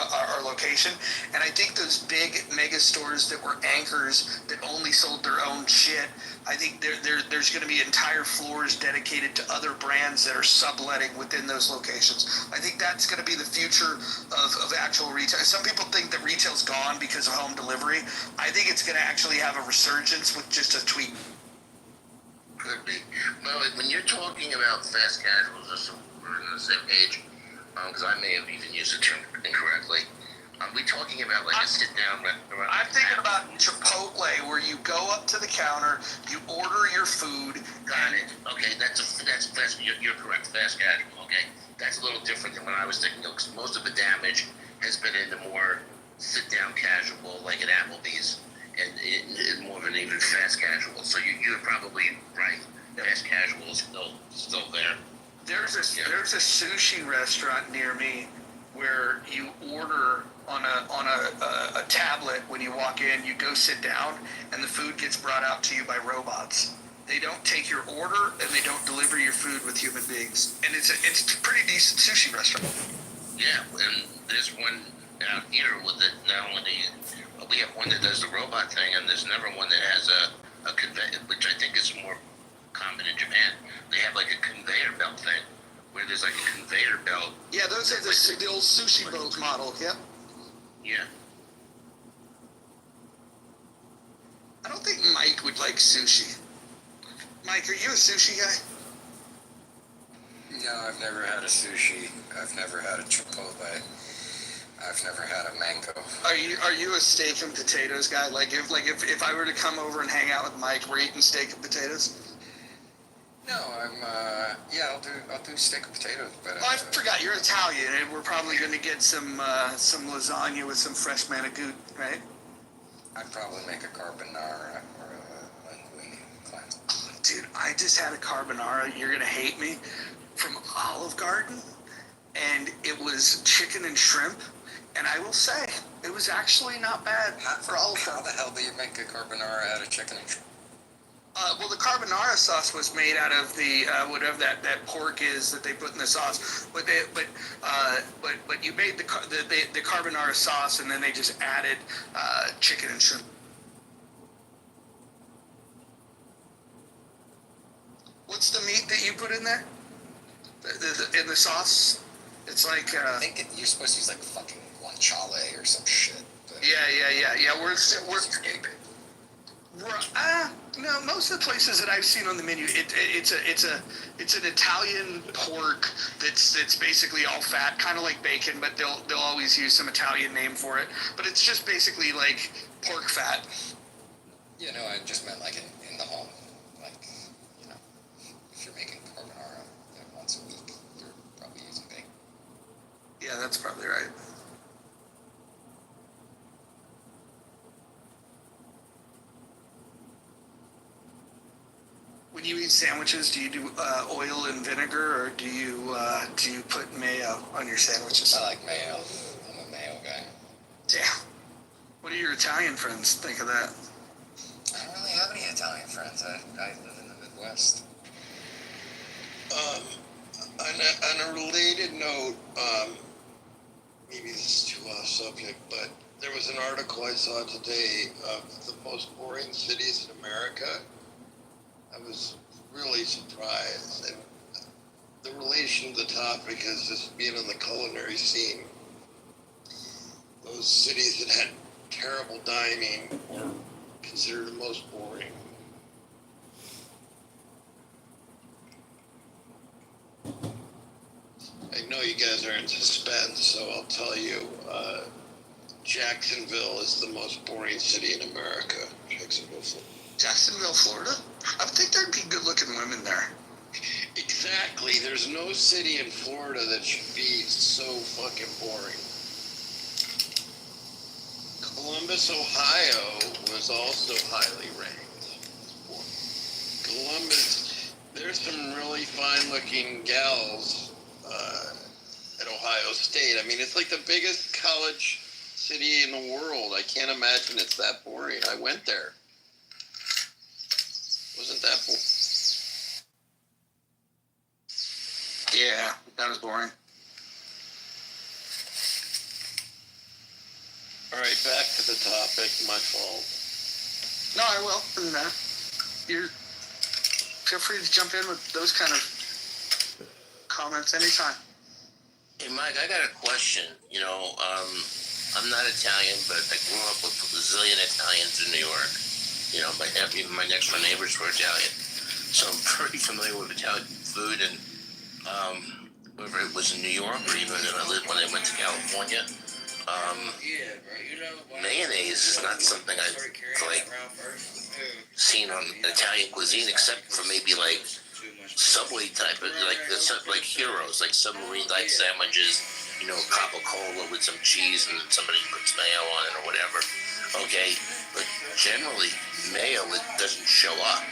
location. And I think those big mega stores that were anchors that only sold their own shit, I think there's going to be entire floors dedicated to other brands that are subletting within those locations. I think that's going to be the future of actual retail. Some people think that retail's gone because of home delivery. I think it's going to actually have a resurgence with just a tweet. Could be. Well, when you're talking about fast casuals, just so we're on the same page, because I may have even used the term incorrectly, are we talking about like a sit-down restaurant? I'm thinking about Chipotle, where you go up to the counter, you order your food. Got it. Okay, that's you're correct. Fast casual. Okay, that's a little different than what I was thinking. Because most of the damage has been in the more sit-down casual, like at Applebee's, and more of an even fast casual. So you're probably right. fast casual is still there. There's a sushi restaurant near me where you order on a tablet when you walk in. You go sit down, and the food gets brought out to you by robots. They don't take your order, and they don't deliver your food with human beings. And it's a pretty decent sushi restaurant. Yeah, and there's one out here with it. Not only we have one that does the robot thing, and there's never one that has a conveyor, which I think is more common in Japan. They have like a conveyor belt thing, where there's like a conveyor belt. Yeah, those are the old sushi boat model. Yep. Yeah. I don't think Mike would like sushi. Mike, are you a sushi guy? No, I've never had a sushi. I've never had a Chipotle. I've never had a mango. Are you a steak and potatoes guy? Like if I were to come over and hang out with Mike, we're eating steak and potatoes? No, I'll do steak and potatoes, but Oh, I forgot you're Italian, and we're probably going to get some lasagna with some fresh manigut, right? I'd probably make a carbonara or a linguine cleanse. Dude, I just had a carbonara. You're going to hate me, from Olive Garden, and it was chicken and shrimp. And I will say, it was actually not bad for Olive Garden. How the hell do you make a carbonara out of chicken and shrimp? Well, the carbonara sauce was made out of the whatever that pork is that they put in the sauce. But you made the carbonara sauce, and then they just added chicken and shrimp. What's the meat that you put in there? In the sauce? It's like. I think you're supposed to use like fucking guanciale or some shit. Yeah. No, most of the places that I've seen on the menu, it's an Italian pork that's basically all fat, kind of like bacon, but they'll always use some Italian name for it. But it's just basically like pork fat. You know, I just meant like in the home, like if you're making carbonara once a week, you're probably using bacon. Yeah, that's probably right. When you eat sandwiches, do you do oil and vinegar, or do you put mayo on your sandwiches? I like mayo. I'm a mayo guy. Damn. What do your Italian friends think of that? I don't really have any Italian friends. I live in the Midwest. On a related note, maybe this is too off subject, but there was an article I saw today of the most boring cities in America. I was really surprised, and the relation to the topic is just being in the culinary scene. Those cities that had terrible dining were considered the most boring. I know you guys are in suspense, so I'll tell you, Jacksonville is the most boring city in America. Jacksonville, Florida? I would think there'd be good-looking women there. Exactly. There's no city in Florida that should be so fucking boring. Columbus, Ohio was also highly ranked. Columbus, there's some really fine-looking gals at Ohio State. I mean, it's like the biggest college city in the world. I can't imagine it's that boring. I went there. Wasn't that boring? Yeah, that was boring. All right, back to the topic. My fault. No, I will. And, feel free to jump in with those kind of comments anytime. Hey, Mike, I got a question. I'm not Italian, but I grew up with a zillion Italians in New York. Even my next door neighbors were Italian. So I'm pretty familiar with Italian food, and whether it was in New York or even when I went to California, mayonnaise is not something I've seen on Italian cuisine, except for maybe like Subway type of like Heroes, like submarine-like sandwiches. Capicola with some cheese and somebody puts mayo on it or whatever. Okay, but generally mayo, it doesn't show up.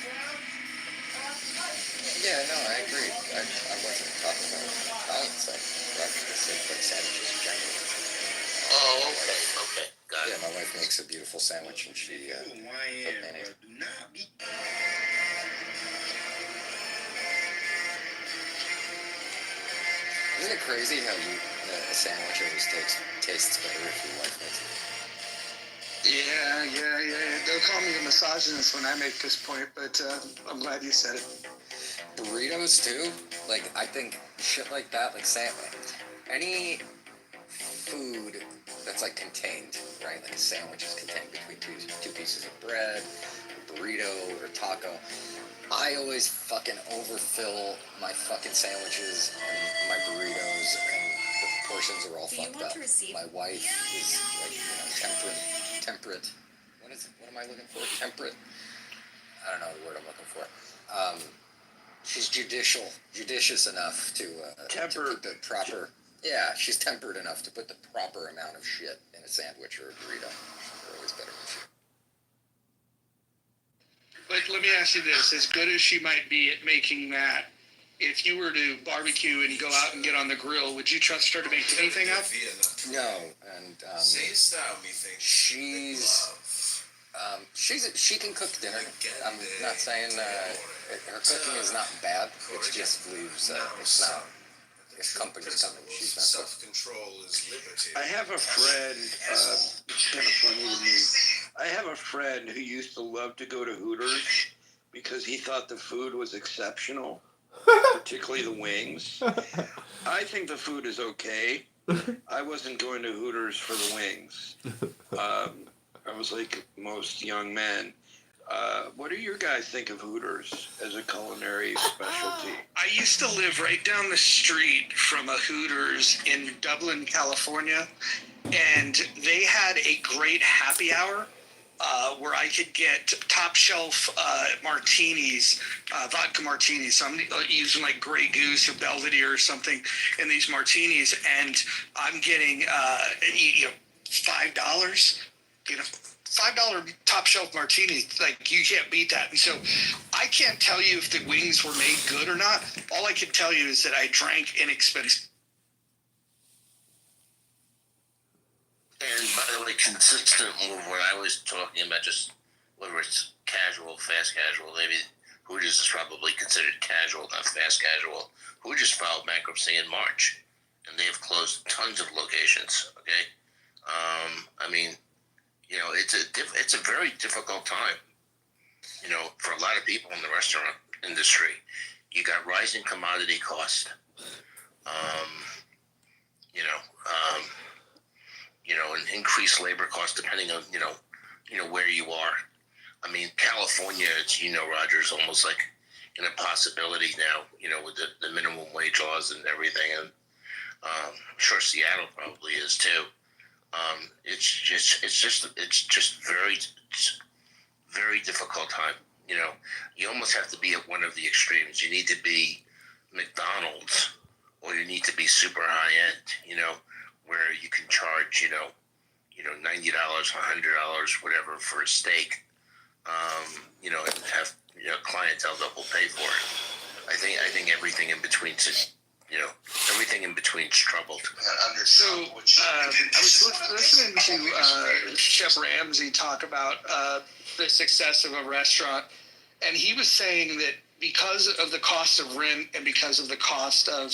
Yeah, no, I agree. I wasn't talking about Italian stuff. I was saying like sandwiches in general. Oh, okay, got Yeah, it. my wife makes a beautiful sandwich, and she put mayonnaise. Isn't it crazy how a sandwich always tastes better if your wife makes it? Yeah. They'll call me a misogynist when I make this point, but I'm glad you said it. Burritos too. Like I think shit like that, like any food that's like contained, right? Like a sandwich is contained between two pieces of bread, a burrito or taco. I always fucking overfill my fucking sandwiches and my burritos, and the portions are all fucked up. My wife is like, temperate. What is it? What am I looking for? Temperate. I don't know the word I'm looking for. She's judicious enough to put the proper. Yeah, she's tempered enough to put the proper amount of shit in a sandwich or a burrito. They're always better than shit. But let me ask you this: as good as she might be at making that, if you were to barbecue and go out and get on the grill, would you trust her to make anything up? No, and she can cook dinner. I'm not saying her cooking is not bad. It just leaves. It's not. If company's coming, she's not. Self-control is liberty. I have a friend, it's kind of funny to me. I have a friend who used to love to go to Hooters because he thought the food was exceptional, particularly the wings. I think the food is okay. I wasn't going to Hooters for the wings. I was like most young men. What do you guys think of Hooters as a culinary specialty? I used to live right down the street from a Hooters in Dublin, California, and they had a great happy hour where I could get top shelf martinis, vodka martinis. So I'm using like Grey Goose or Belvedere or something in these martinis, and I'm getting $5. $5 top shelf martini, like you can't beat that. And so I can't tell you if the wings were made good or not. All I can tell you is that I drank inexpensive. And by the way, consistent with what I was talking about, just whether it's casual, fast casual, maybe Hooters is probably considered casual, not fast casual. Hooters filed bankruptcy in March, and they've closed tons of locations. Okay, I mean, it's a very difficult time. For a lot of people in the restaurant industry, you got rising commodity cost. And increased labor costs depending on where you are. I mean, California, Roger, is almost like an impossibility now. With the minimum wage laws and everything, and I'm sure Seattle probably is too. It's just very difficult time. You almost have to be at one of the extremes. You need to be McDonald's, or you need to be super high end. Where you can charge $90, $100, whatever for a steak. And have clientele that will pay for it. I think everything in between everything in between's troubled. So I was listening to Chef Ramsay talk about the success of a restaurant, and he was saying that because of the cost of rent and because of the cost of